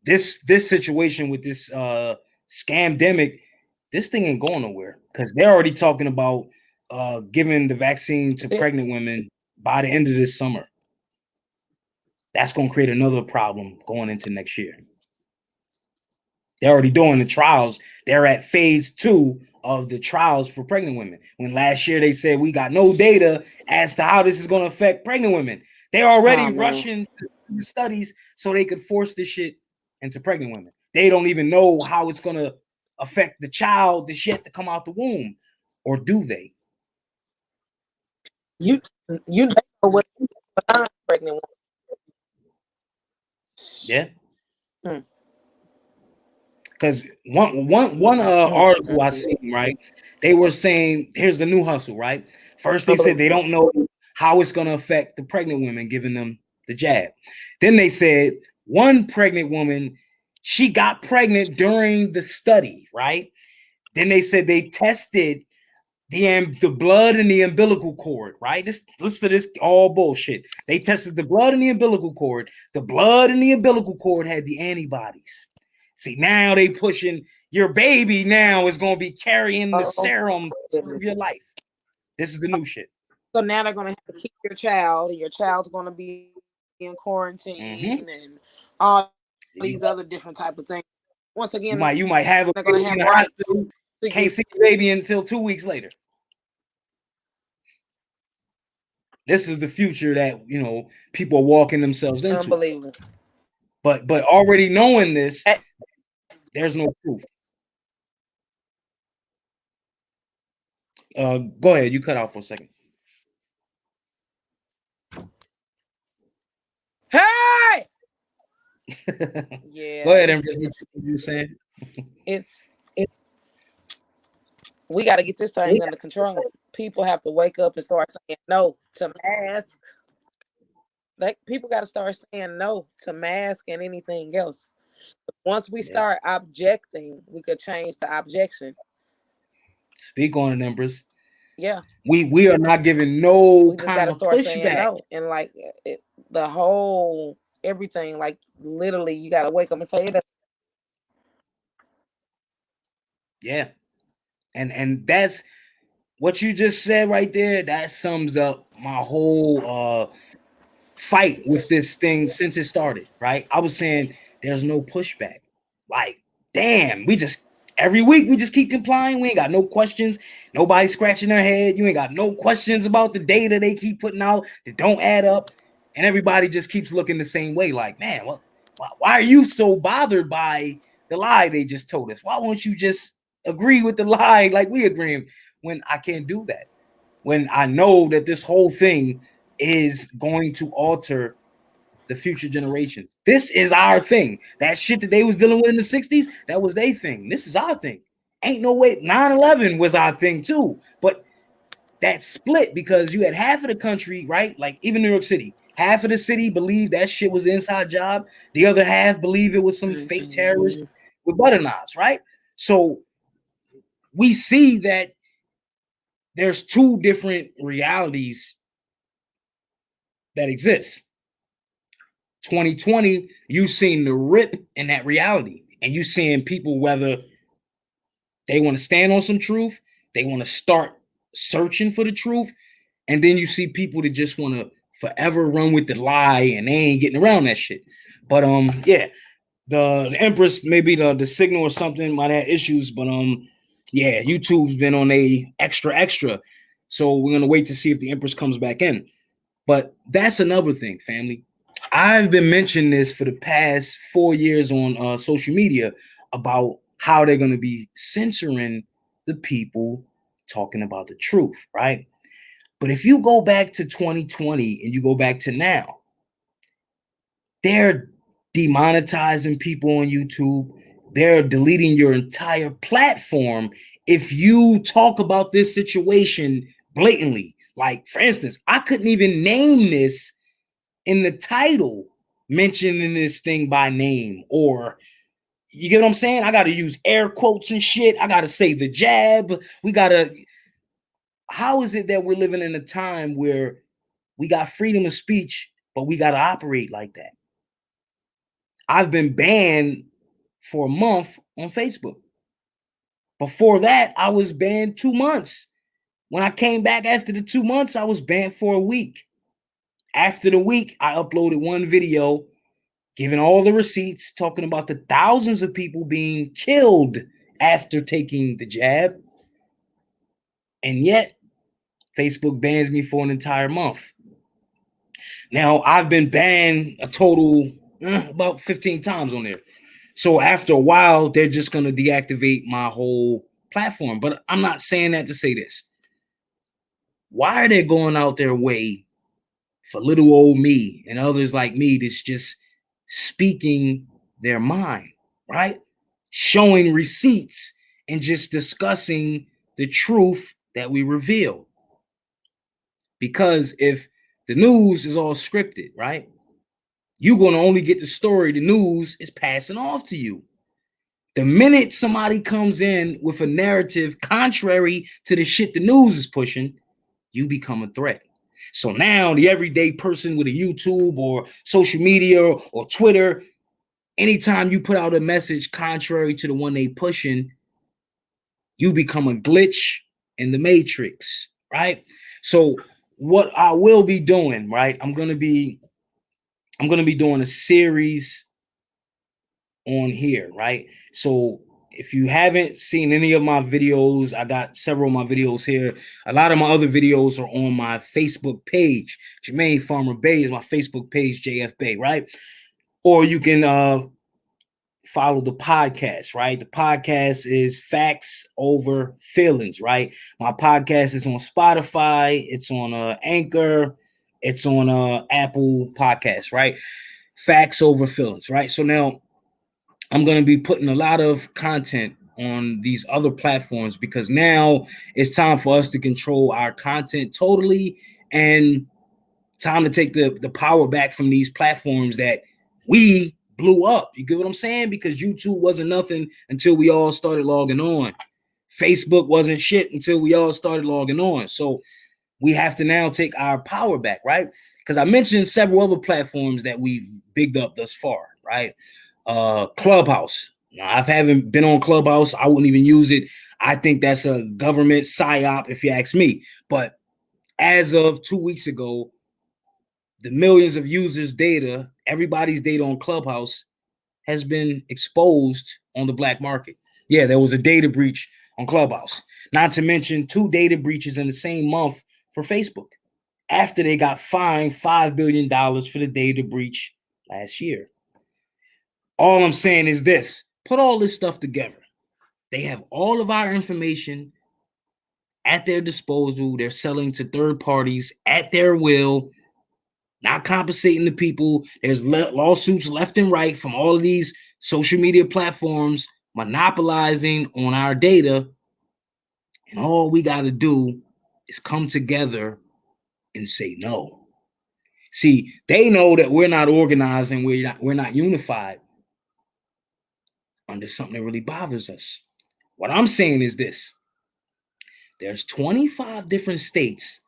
this situation with this scamdemic, this thing ain't going nowhere, because they're already talking about giving the vaccine to pregnant women by the end of this summer. That's going to create another problem going into next year. They're already doing the trials. They're at phase 2 of the trials for pregnant women. When last year they said we got no data as to how this is going to affect pregnant women. They're already rushing the studies so they could force this shit into pregnant women. They don't even know how it's going to affect the child that's yet to come out the womb. Or do they? You know what I'm pregnant woman. Yeah. Because one article I seen, right? They were saying, here's the new hustle, right? First, they said they don't know how it's going to affect the pregnant women, giving them the jab. Then they said one pregnant woman, she got pregnant during the study, right? Then they said they tested the blood in the umbilical cord, right? Listen to this, all bullshit. They tested the blood in the umbilical cord. The blood in the umbilical cord had the antibodies. See, now they pushing your baby now is going to be carrying the serum of your life. This is the new shit. So now they're going to have to keep your child, and your child's going to be in quarantine and all these other different type of things. Once again, you might have a baby in the hospital. Can't see the baby until 2 weeks later. This is the future that, you know, people are walking themselves into. Unbelievable. But already knowing this, there's no proof. Go ahead. You cut out for a second. Hey! Yeah. Go ahead, Empress. What you saying? We got to get this thing under control. People have to wake up and start saying no to mask. People got to start saying no to mask and anything else. Once we start objecting, we could change the objection. Speak on it, Empress. Yeah. We are not giving no we just kind of pushback. No. And like the whole everything, like literally you got to wake up and say it. Yeah. And that's what you just said right there. That sums up my whole fight with this thing since it started, right? I was saying there's no pushback. Like, damn, every week we just keep complying. We ain't got no questions. Nobody scratching their head. You ain't got no questions about the data they keep putting out that don't add up. And everybody just keeps looking the same way. Like, man, why are you so bothered by the lie they just told us? Why won't you just agree with the lie like we agree? When I can't do that. When I know that this whole thing is going to alter the future generations. This is our thing. That shit that they was dealing with in the 60s, that was their thing. This is our thing. Ain't no way. 9/11 was our thing too. But that split because you had half of the country, right? Like even New York City, half of the city believed that shit was an inside job. The other half believed it was some fake terrorist with butter knives, right? So we see that there's two different realities that exist. 2020, you seen the rip in that reality, and you seeing people whether they want to stand on some truth, they want to start searching for the truth, and then you see people that just want to forever run with the lie and they ain't getting around that shit. But yeah, the Empress, maybe the signal or something might have issues, but yeah, YouTube's been on a extra, so we're gonna wait to see if the Empress comes back in. But that's another thing, family. I've been mentioning this for the past 4 years on social media about how they're going to be censoring the people talking about the truth, right? But if you go back to 2020 and you go back to now, they're demonetizing people on YouTube. They're deleting your entire platform if you talk about this situation blatantly. Like, for instance, I couldn't even name this in the title, mentioning this thing by name, or you get what I'm saying? I got to use air quotes and shit. I got to say the jab. How is it that we're living in a time where we got freedom of speech, but we got to operate like that? I've been banned for a month on Facebook. Before that, I was banned 2 months. When I came back after the 2 months, I was banned for a week. After the week, I uploaded one video giving all the receipts, talking about the thousands of people being killed after taking the jab. And yet, Facebook bans me for an entire month. Now, I've been banned a total about 15 times on there. So after a while, they're just going to deactivate my whole platform. But I'm not saying that to say this. Why are they going out their way for little old me and others like me that's just speaking their mind, right? Showing receipts and just discussing the truth that we reveal. Because if the news is all scripted, right? You're going to only get the story the news is passing off to you. The minute somebody comes in with a narrative contrary to the shit the news is pushing, you become a threat. So now the everyday person with a YouTube or social media or Twitter, anytime you put out a message contrary to the one they pushing, you become a glitch in the matrix, right? So what I will be doing, right? I'm gonna be doing a series on here, right? So if you haven't seen any of my videos, I got several of my videos here. A lot of my other videos are on my Facebook page. Jermaine Farmer Bay is my Facebook page, JF Bay, right? Or you can follow the podcast, right? The podcast is Facts Over Feelings, right? My podcast is on Spotify, it's on Anchor, it's on Apple Podcasts, right? Facts Over Feelings, right? So now I'm going to be putting a lot of content on these other platforms because now it's time for us to control our content totally and time to take the power back from these platforms that we blew up. You get what I'm saying? Because YouTube wasn't nothing until we all started logging on. Facebook wasn't shit until we all started logging on. So we have to now take our power back, right? Because I mentioned several other platforms that we've bigged up thus far, right? Clubhouse. Now, I haven't been on Clubhouse. I wouldn't even use it. I think that's a government psyop, if you ask me. But as of 2 weeks ago, the millions of users' data, everybody's data on Clubhouse has been exposed on the black market. Yeah, there was a data breach on Clubhouse. Not to mention 2 data breaches in the same month for Facebook after they got fined $5 billion for the data breach last year. All I'm saying is this: put all this stuff together. They have all of our information at their disposal. They're selling to third parties at their will, not compensating the people. There's lawsuits left and right from all of these social media platforms monopolizing on our data. And all we got to do is come together and say no. See, they know that we're not organized and we're not unified under something that really bothers us. What I'm saying is this: there's 25 different states,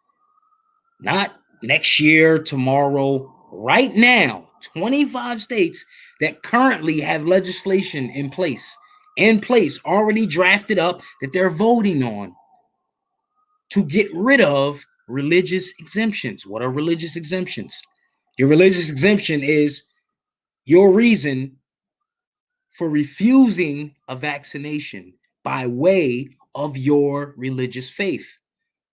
not next year, tomorrow, right now, 25 states that currently have legislation in place, already drafted up, that they're voting on to get rid of religious exemptions. What are religious exemptions? Your religious exemption is your reason for refusing a vaccination by way of your religious faith.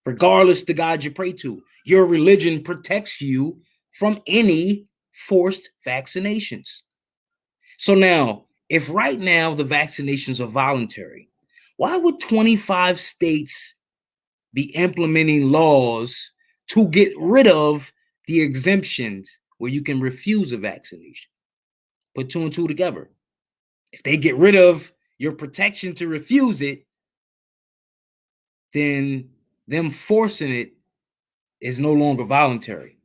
Regardless the God you pray to, your religion protects you from any forced vaccinations. So now, if right now the vaccinations are voluntary, why would 25 states be implementing laws to get rid of the exemptions where you can refuse a vaccination? Put 2 and 2 together. If they get rid of your protection to refuse it, then them forcing it is no longer voluntary.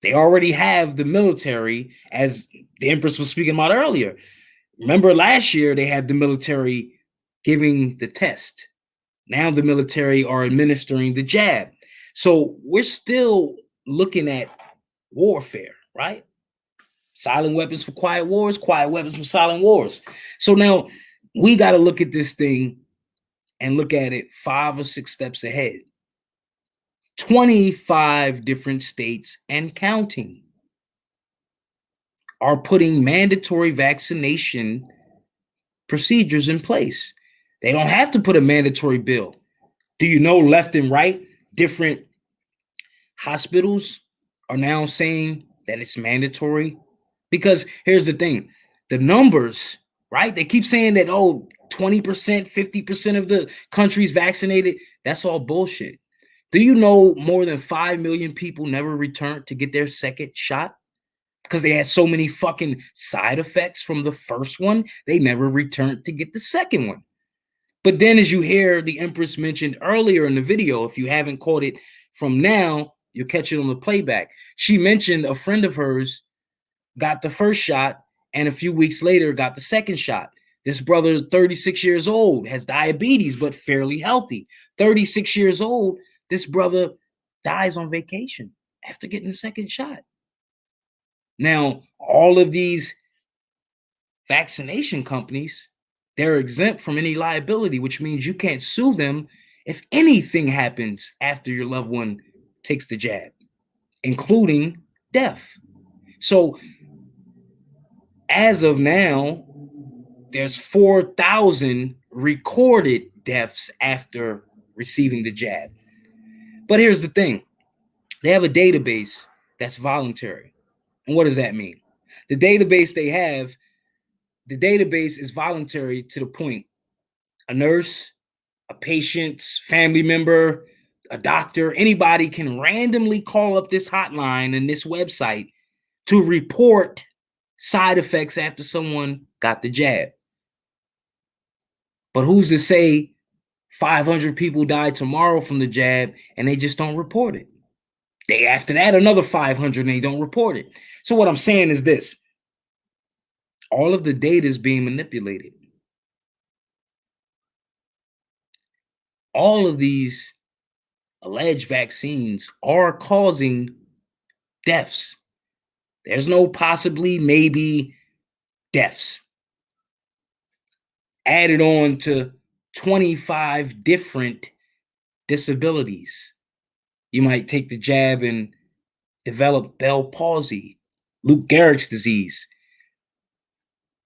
They already have the military, as the Empress was speaking about earlier. Remember last year they had the military giving the test. Now the military are administering the jab. So we're still looking at warfare, right? Silent weapons for quiet wars, quiet weapons for silent wars. So now we got to look at this thing and look at it 5 or 6 steps ahead. 25 different states and counting are putting mandatory vaccination procedures in place. They don't have to put a mandatory bill. Do you know left and right, different hospitals are now saying that it's mandatory? Because here's the thing, the numbers, right? They keep saying that, 20%, 50% of the country's vaccinated. That's all bullshit. Do you know more than 5 million people never returned to get their second shot? Because they had so many fucking side effects from the first one, they never returned to get the second one. But then, as you hear the Empress mentioned earlier in the video, if you haven't caught it from now, you'll catch it on the playback. She mentioned a friend of hers got the first shot and a few weeks later got the second shot. This brother is 36 years old, has diabetes, but fairly healthy. 36 years old, this brother dies on vacation after getting the second shot. Now, all of these vaccination companies, they're exempt from any liability, which means you can't sue them if anything happens after your loved one takes the jab, including death. So as of now, there's 4,000 recorded deaths after receiving the jab. But here's the thing. They have a database that's voluntary. And what does that mean? The database is voluntary to the point a nurse, a patient's family member, a doctor, anybody can randomly call up this hotline and this website to report side effects after someone got the jab. But who's to say 500 people die tomorrow from the jab and they just don't report it? Day after that, another 500 and they don't report it. So what I'm saying is this. All of the data is being manipulated. All of these alleged vaccines are causing deaths. There's no possibly, maybe deaths. Added on to 25 different disabilities. You might take the jab and develop Bell palsy, Lou Gehrig's disease.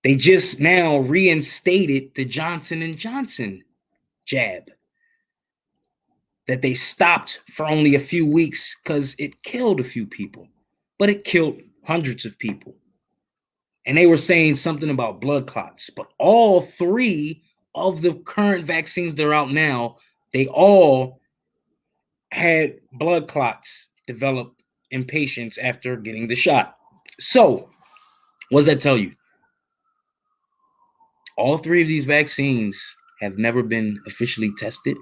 They just now reinstated the Johnson & Johnson jab that they stopped for only a few weeks because it killed a few people, but it killed hundreds of people. And they were saying something about blood clots, but all three of the current vaccines that are out now, they all had blood clots developed in patients after getting the shot. So, what does that tell you? All three of these vaccines have never been officially tested.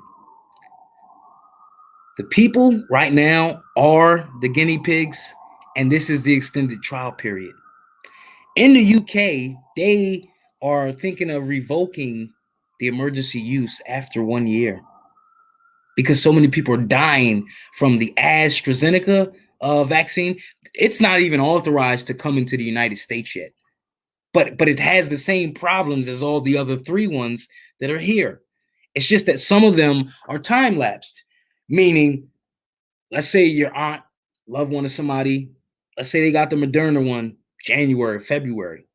The people right now are the guinea pigs, and this is the extended trial period. In the UK, they are thinking of revoking the emergency use after 1 year because so many people are dying from the AstraZeneca vaccine. It's not even authorized to come into the United States yet, but it has the same problems as all the other three ones that are here. It's just that some of them are time-lapsed, meaning, let's say your aunt, loved one of somebody, let's say they got the Moderna one January, February.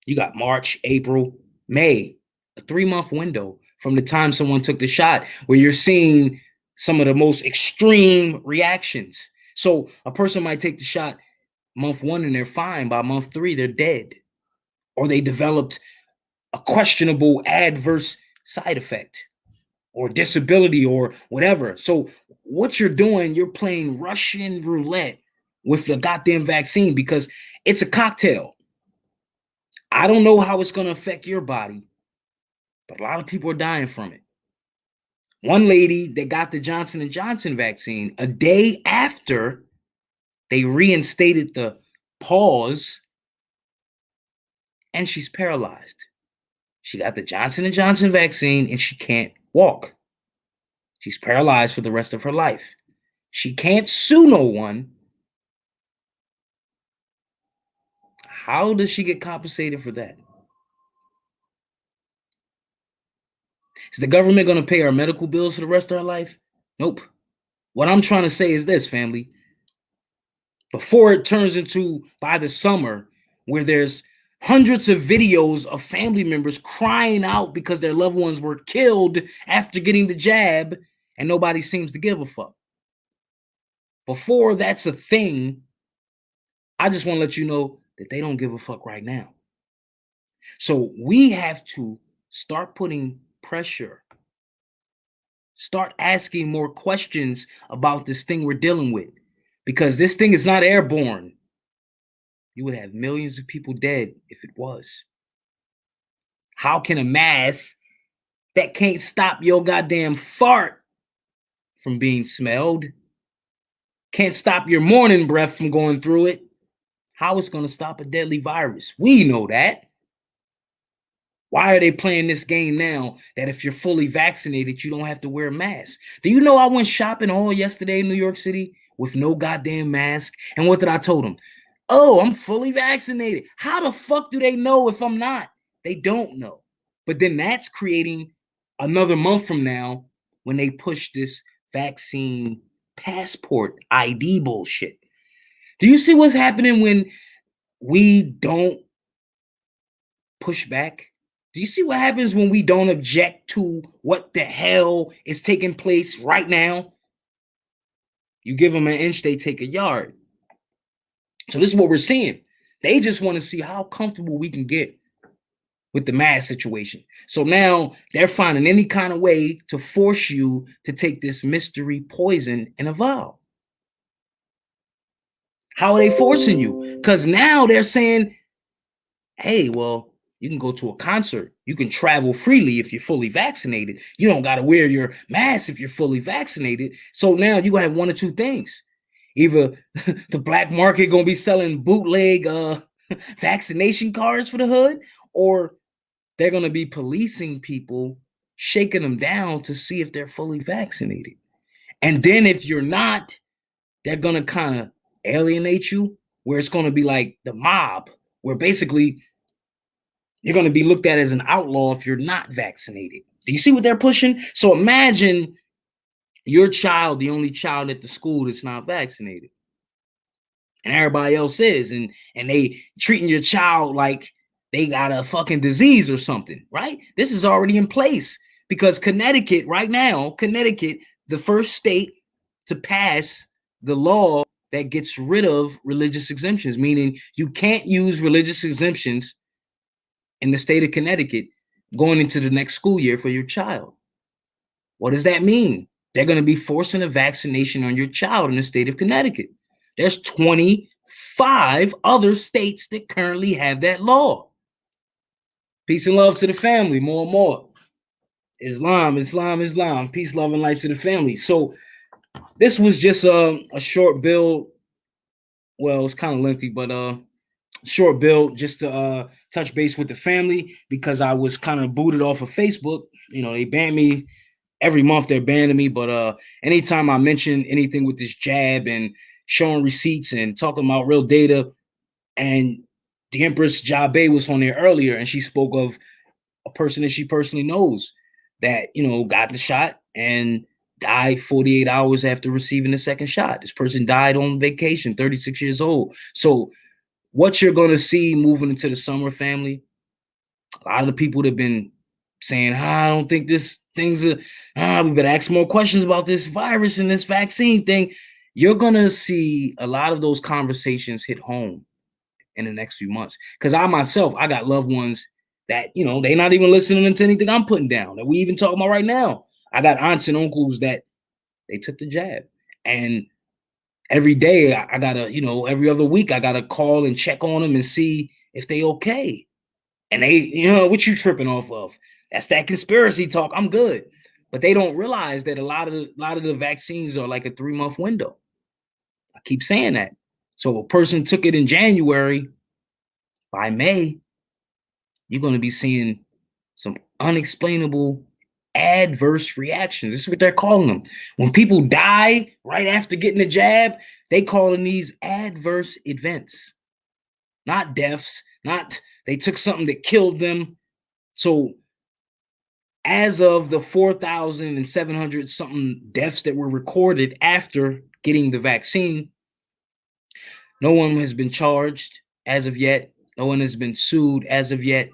You got March, April, May, a 3-month window from the time someone took the shot where you're seeing some of the most extreme reactions. So a person might take the shot month 1 and they're fine. By month 3, they're dead. Or they developed a questionable adverse side effect or disability or whatever. So what you're doing, you're playing Russian roulette with the goddamn vaccine because it's a cocktail. I don't know how it's going to affect your body, but a lot of people are dying from it. One lady that got the Johnson & Johnson vaccine, a day after they reinstated the pause, and she's paralyzed. She got the Johnson & Johnson vaccine and she can't walk. She's paralyzed for the rest of her life. She can't sue no one. How does she get compensated for that? Is the government going to pay our medical bills for the rest of our life? Nope. What I'm trying to say is this, family. Before it turns into, by the summer, where there's hundreds of videos of family members crying out because their loved ones were killed after getting the jab and nobody seems to give a fuck. Before that's a thing, I just want to let you know that they don't give a fuck right now. So we have to start putting pressure, start asking more questions about this thing we're dealing with, because this thing is not airborne. You would have millions of people dead if it was. How can a mask that can't stop your goddamn fart from being smelled, can't stop your morning breath from going through it, how it's going to stop a deadly virus? We know that. Why are they playing this game now that if you're fully vaccinated, you don't have to wear a mask? Do you know I went shopping all yesterday in New York City with no goddamn mask? And what did I tell them? Oh, I'm fully vaccinated. How the fuck do they know if I'm not? They don't know. But then that's creating another month from now when they push this vaccine passport ID bullshit. Do you see what's happening when we don't push back? Do you see what happens when we don't object to what the hell is taking place right now? You give them an inch, they take a yard. So this is what we're seeing. They just want to see how comfortable we can get with the mask situation. So now they're finding any kind of way to force you to take this mystery poison in a vial. How are they forcing you? Because now they're saying, hey, well, you can go to a concert. You can travel freely if you're fully vaccinated. You don't got to wear your mask if you're fully vaccinated. So now you're going to have one or two things. Either the black market going to be selling bootleg vaccination cards for the hood, or they're going to be policing people, shaking them down to see if they're fully vaccinated. And then if you're not, they're going to kind of alienate you, where it's going to be like the mob, where basically you're going to be looked at as an outlaw if you're not vaccinated. Do you see what they're pushing? So imagine your child, the only child at the school that's not vaccinated, and everybody else is, and they treating your child like they got a fucking disease or something, right? This is already in place because Connecticut right now, Connecticut, the first state to pass the law that gets rid of religious exemptions, meaning you can't use religious exemptions in the state of Connecticut going into the next school year for your child. What does that mean? They're going to be forcing a vaccination on your child in the state of Connecticut. There's 25 other states that currently have that law. Peace and love to the family, more and more. Islam, Islam, Islam. Peace, love, and light to the family. So this was just a short build. Well, it's kind of lengthy, but short build just to touch base with the family, because I was kind of booted off of Facebook. You know, they banned me. Every month they're banning me, but anytime I mention anything with this jab and showing receipts and talking about real data, and the Empress Jabe was on there earlier, and she spoke of a person that she personally knows that, you know, got the shot and died 48 hours after receiving the second shot. This person died on vacation, 36 years old. So what you're going to see moving into the summer, family, a lot of the people that have been saying, I don't think this thing's we better ask more questions about this virus and this vaccine thing. You're going to see a lot of those conversations hit home in the next few months. Because I myself, I got loved ones that, you know, they're not even listening to anything I'm putting down that we even talking about right now. I got aunts and uncles that they took the jab. And every day I gotta, you know, every other week I gotta call and check on them and see if they okay. And they, you know, what you tripping off of? That's that conspiracy talk. I'm good. But they don't realize that a lot of the vaccines are like a 3-month window. I keep saying that. So if a person took it in January, by May, you're going to be seeing some unexplainable adverse reactions. This is what they're calling them. When people die right after getting the jab, they calling these adverse events. Not deaths, not they took something that killed them. So as of the 4,700 something deaths that were recorded after getting the vaccine, no one has been charged as of yet. No one has been sued as of yet.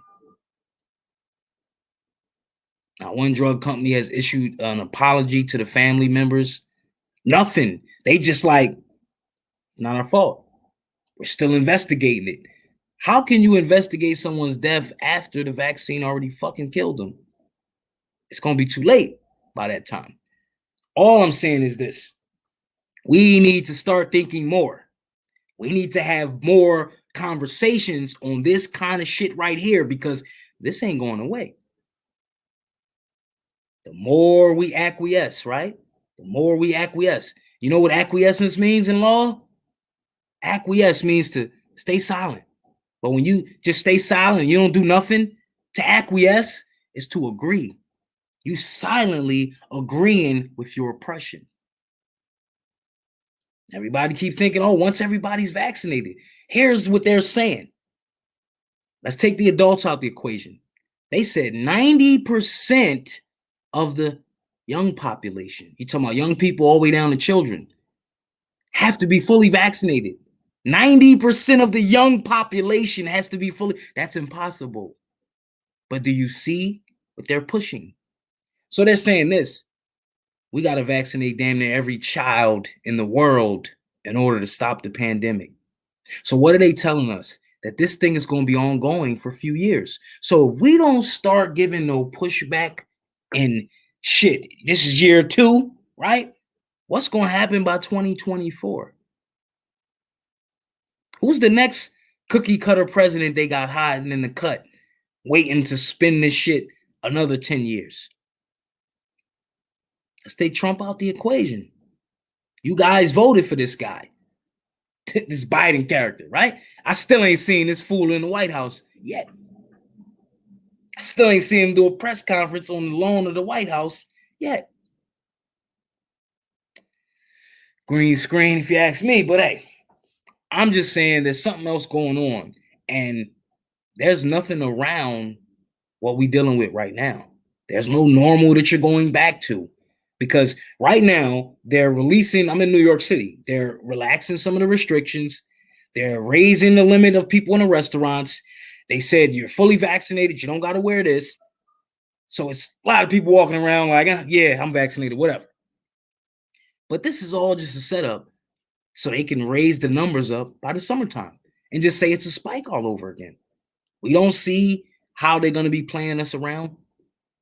Not one drug company has issued an apology to the family members. Nothing. They just like, not our fault. We're still investigating it. How can you investigate someone's death after the vaccine already fucking killed them? It's going to be too late by that time. All I'm saying is this. We need to start thinking more. We need to have more conversations on this kind of shit right here, because this ain't going away. The more we acquiesce, right? The more we acquiesce. You know what acquiescence means in law? Acquiesce means to stay silent. But when you just stay silent and you don't do nothing, to acquiesce is to agree. You silently agreeing with your oppression. Everybody keep thinking, oh, once everybody's vaccinated. Here's what they're saying. Let's take the adults out the equation. They said 90% of the young population, you're talking about young people all the way down to children, have to be fully vaccinated. 90% of the young population has to be fully. That's impossible. But do you see what they're pushing? So they're saying this. We got to vaccinate damn near every child in the world in order to stop the pandemic. So what are they telling us? That this thing is going to be ongoing for a few years. So if we don't start giving no pushback and shit, this is year 2, right? What's going to happen by 2024? Who's the next cookie cutter president they got hiding in the cut, waiting to spin this shit another 10 years? Let's take Trump out the equation. You guys voted for this guy, this Biden character, right? I still ain't seen this fool in the White House yet. I still ain't seen him do a press conference on the lawn of the White House yet. Green screen, if you ask me, but hey, I'm just saying there's something else going on, and there's nothing around what we're dealing with right now. There's no normal that you're going back to. Because right now, they're releasing, I'm in New York City, they're relaxing some of the restrictions. They're raising the limit of people in the restaurants. They said, you're fully vaccinated, you don't got to wear this. So it's a lot of people walking around like, yeah, I'm vaccinated, whatever. But this is all just a setup so they can raise the numbers up by the summertime and just say it's a spike all over again. We don't see how they're going to be playing us around.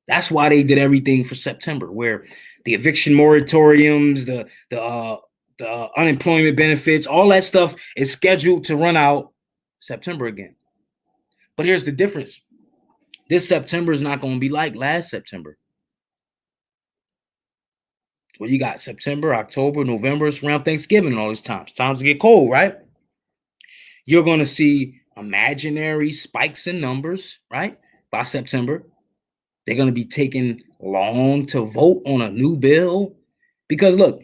That's why they did everything for September, where the eviction moratoriums, the unemployment benefits, all that stuff is scheduled to run out September again. But here's the difference. This September is not going to be like last September. Well, you got September, October, November, it's around Thanksgiving and all these times. Times to get cold, right? You're going to see imaginary spikes in numbers, right? By September. They're going to be taking long to vote on a new bill. Because look,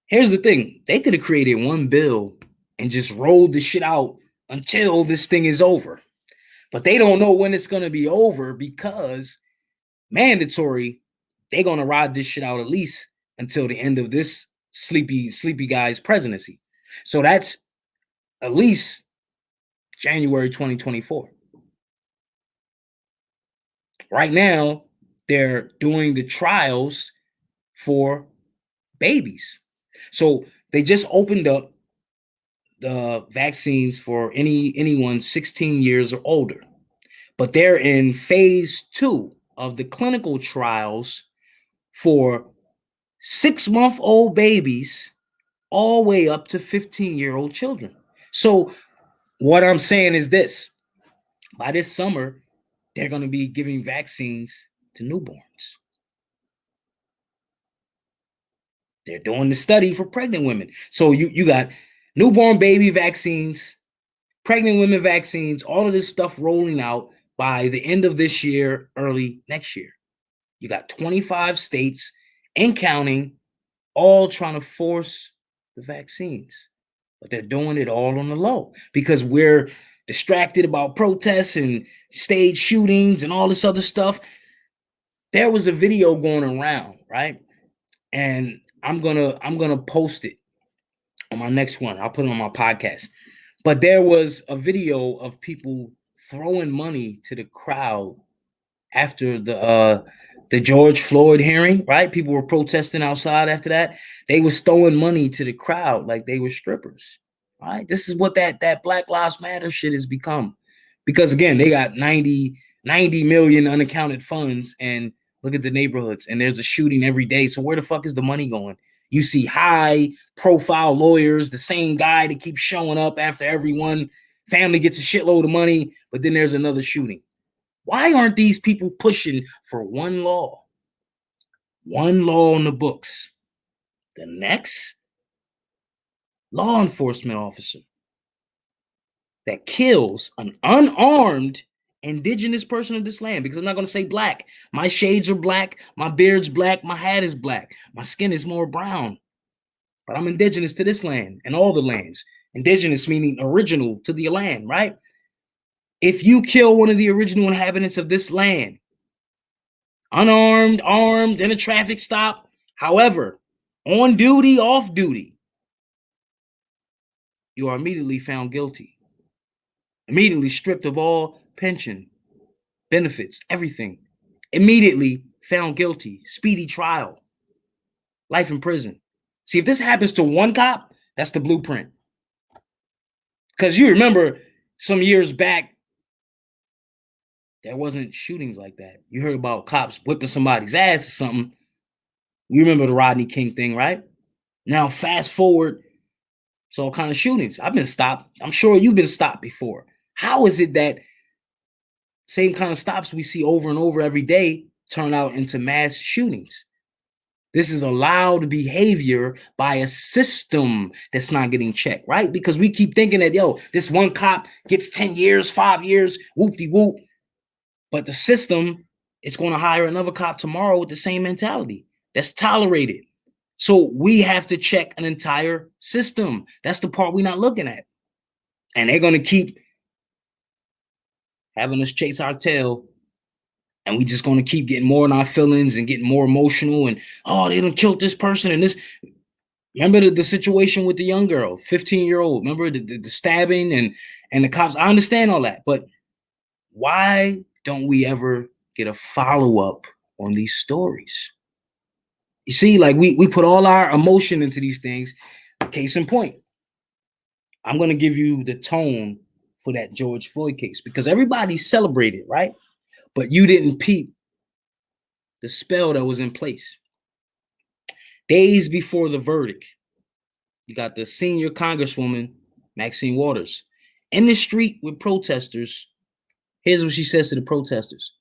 here's the thing. They could have created one bill and just rolled the shit out until this thing is over. But they don't know when it's going to be over, because mandatory, they're going to ride this shit out at least until the end of this sleepy guy's presidency. So that's at least January 2024. Right now, they're doing the trials for babies. So they just opened up the vaccines for anyone 16 years or older. But they're in phase 2 of the clinical trials for 6-month-old babies all the way up to 15-year-old children. So what I'm saying is this. By this summer, they're going to be giving vaccines to newborns. They're doing the study for pregnant women. So you got newborn baby vaccines, pregnant women vaccines, all of this stuff rolling out by the end of this year, early next year. You got 25 states and counting, all trying to force the vaccines. But they're doing it all on the low because we're distracted about protests and stage shootings and all this other stuff. there was a video going around, right? And I'm gonna post it on my next one. I'll put it on my podcast. But there was a video of people throwing money to the crowd after the George Floyd hearing, right? People were protesting outside after that. They was throwing money to the crowd like they were strippers. Right? This is what that Black Lives Matter shit has become. Because again, they got 90 million unaccounted funds, and look at the neighborhoods, and there's a shooting every day. So where the fuck is the money going? You see high profile lawyers, the same guy that keeps showing up after everyone family gets a shitload of money, but then there's another shooting. Why aren't these people pushing for one law? One law in the books. The next law enforcement officer that kills an unarmed indigenous person of this land, because I'm not going to say black. My shades are black. My beard's black. My hat is black. My skin is more brown. But I'm indigenous to this land and all the lands. Indigenous meaning original to the land, right? If you kill one of the original inhabitants of this land, unarmed, armed, in a traffic stop, however, on duty, off duty, you are immediately found guilty. Immediately stripped of all pension, benefits, everything. Immediately found guilty. Speedy trial. Life in prison. See, if this happens to one cop, that's the blueprint. Because you remember some years back, there wasn't shootings like that. You heard about cops whipping somebody's ass or something. You remember the Rodney King thing, right? Now, fast forward, it's all kind of shootings. I've been stopped. I'm sure you've been stopped before. How is it that same kind of stops we see over and over every day turn out into mass shootings? This is allowed behavior by a system that's not getting checked, right? Because we keep thinking that, yo, this one cop gets 10 years, 5 years, whoop-de-whoop. But the system is going to hire another cop tomorrow with the same mentality. That's tolerated. So we have to check an entire system. That's the part we're not looking at. And they're going to keep having us chase our tail. And we just going to keep getting more in our feelings and getting more emotional. And, oh, they done killed this person and this. Remember the situation with the young girl, 15-year-old. Remember the stabbing and the cops. I understand all that. But why don't we ever get a follow-up on these stories? You see, like we put all our emotion into these things. Case in point, I'm going to give you the tone for that George Floyd case because everybody celebrated, right? But you didn't peep the spell that was in place. Days before the verdict, you got the senior Congresswoman, Maxine Waters, in the street with protesters. Here's what she says to the protesters.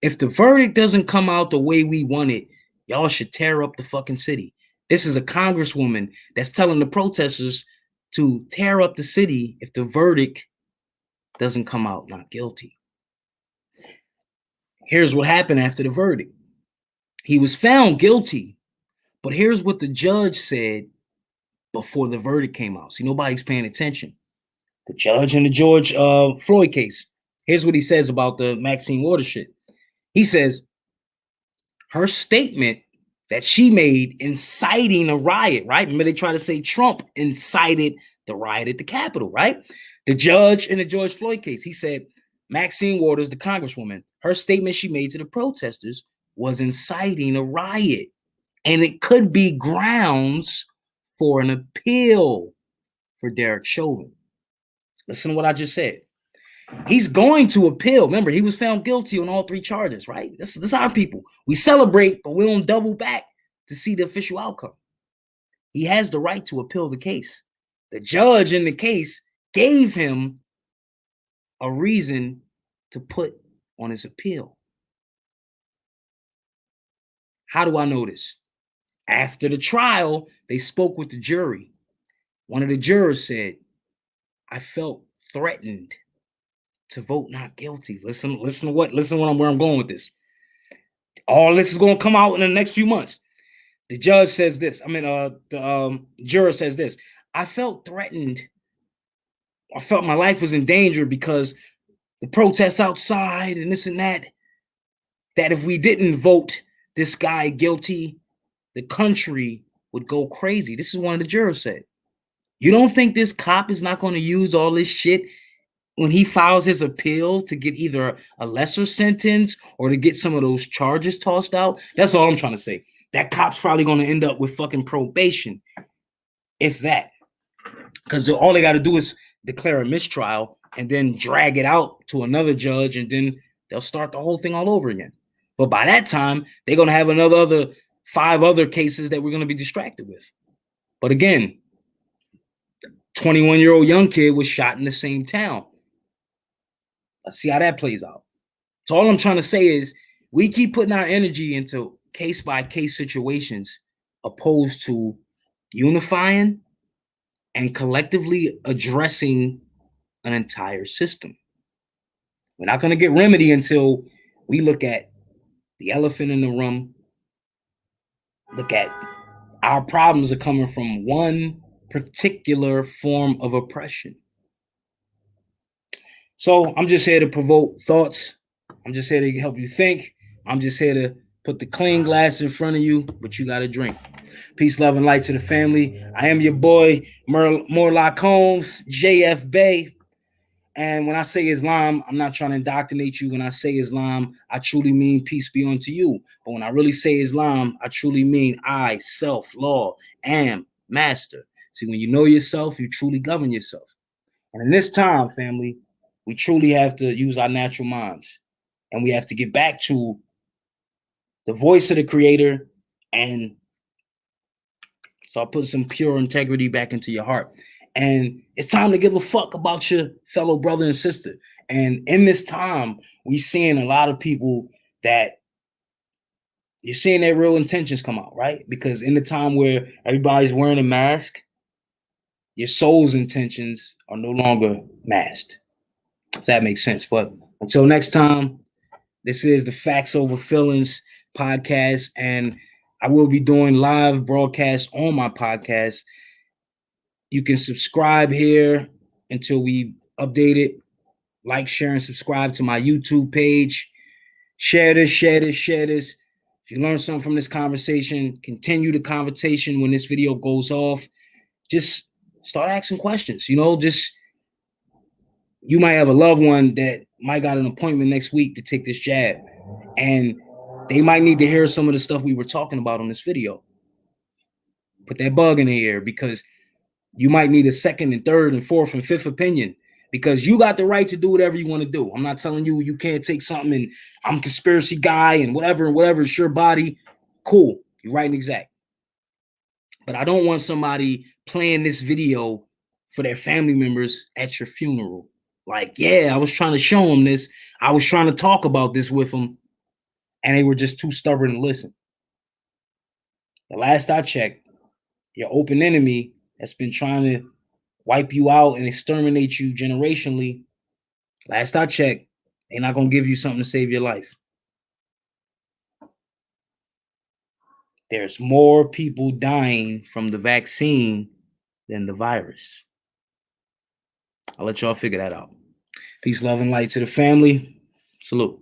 If the verdict doesn't come out the way we want it, y'all should tear up the fucking city. This is a congresswoman that's telling the protesters to tear up the city if the verdict doesn't come out not guilty. Here's what happened after the verdict. He was found guilty, but here's what the judge said before the verdict came out. See, nobody's paying attention. The judge in the George Floyd case. Here's what he says about the Maxine Waters shit. He says, her statement that she made inciting a riot, right? Remember they try to say Trump incited the riot at the Capitol, right? The judge in the George Floyd case, he said, Maxine Waters, the congresswoman, her statement she made to the protesters was inciting a riot. And it could be grounds for an appeal for Derek Chauvin. Listen to what I just said. He's going to appeal. Remember, he was found guilty on all 3 charges, right? This is our people. We celebrate, but we don't double back to see the official outcome. He has the right to appeal the case. The judge in the case gave him a reason to put on his appeal. How do I know this? After the trial, they spoke with the jury. One of the jurors said, I felt threatened to vote not guilty. Listen to where I'm going with this. All this is going to come out in the next few months. The judge says this. The juror says this. I felt threatened. I felt my life was in danger because the protests outside and this and that. that if we didn't vote this guy guilty, the country would go crazy. This is one of the jurors said. You don't think this cop is not going to use all this shit when he files his appeal to get either a lesser sentence or to get some of those charges tossed out? That's all I'm trying to say. That cop's probably going to end up with fucking probation, if that. Because all they got to do is declare a mistrial and then drag it out to another judge, and then they'll start the whole thing all over again. But by that time, they're going to have another 5 other cases that we're going to be distracted with. But again, 21-year-old young kid was shot in the same town. Let's see how that plays out. So all I'm trying to say is we keep putting our energy into case-by-case situations opposed to unifying and collectively addressing an entire system. We're not going to get remedy until we look at the elephant in the room, look at our problems are coming from one particular form of oppression. So I'm just here to provoke thoughts. I'm just here to help you think. I'm just here to put the clean glass in front of you, but you got to drink. Peace, love, and light to the family. I am your boy, Morlock Holmes, JF Bay. And when I say Islam, I'm not trying to indoctrinate you. When I say Islam, I truly mean peace be unto you. But when I really say Islam, I truly mean I, self, law, am, master. See, when you know yourself, you truly govern yourself. And in this time, family, we truly have to use our natural minds. And we have to get back to the voice of the creator and start putting some pure integrity back into your heart. And it's time to give a fuck about your fellow brother and sister. And in this time, we're seeing a lot of people that you're seeing their real intentions come out, right? Because in the time where everybody's wearing a mask, your soul's intentions are no longer masked. If that makes sense. But until next time, this is the Facts Over Feelings podcast, and I will be doing live broadcasts on my podcast. You can subscribe here until we update it. Like, share, and subscribe to my YouTube page. Share this. If you learn something from this conversation, continue the conversation when this video goes off. Just start asking questions. You might have a loved one that might got an appointment next week to take this jab, and they might need to hear some of the stuff we were talking about on this video. Put that bug in the ear, because you might need a second and third and fourth and fifth opinion, because you got the right to do whatever you want to do. I'm not telling you you can't take something and I'm a conspiracy guy and whatever, it's your body. Cool. You're right and exact. But I don't want somebody playing this video for their family members at your funeral. Like, yeah, I was trying to show them this. I was trying to talk about this with them, and they were just too stubborn to listen. The last I checked, your open enemy that's been trying to wipe you out and exterminate you generationally, last I checked, they're not going to give you something to save your life. There's more people dying from the vaccine than the virus. I'll let y'all figure that out. Peace, love, and light to the family. Salute.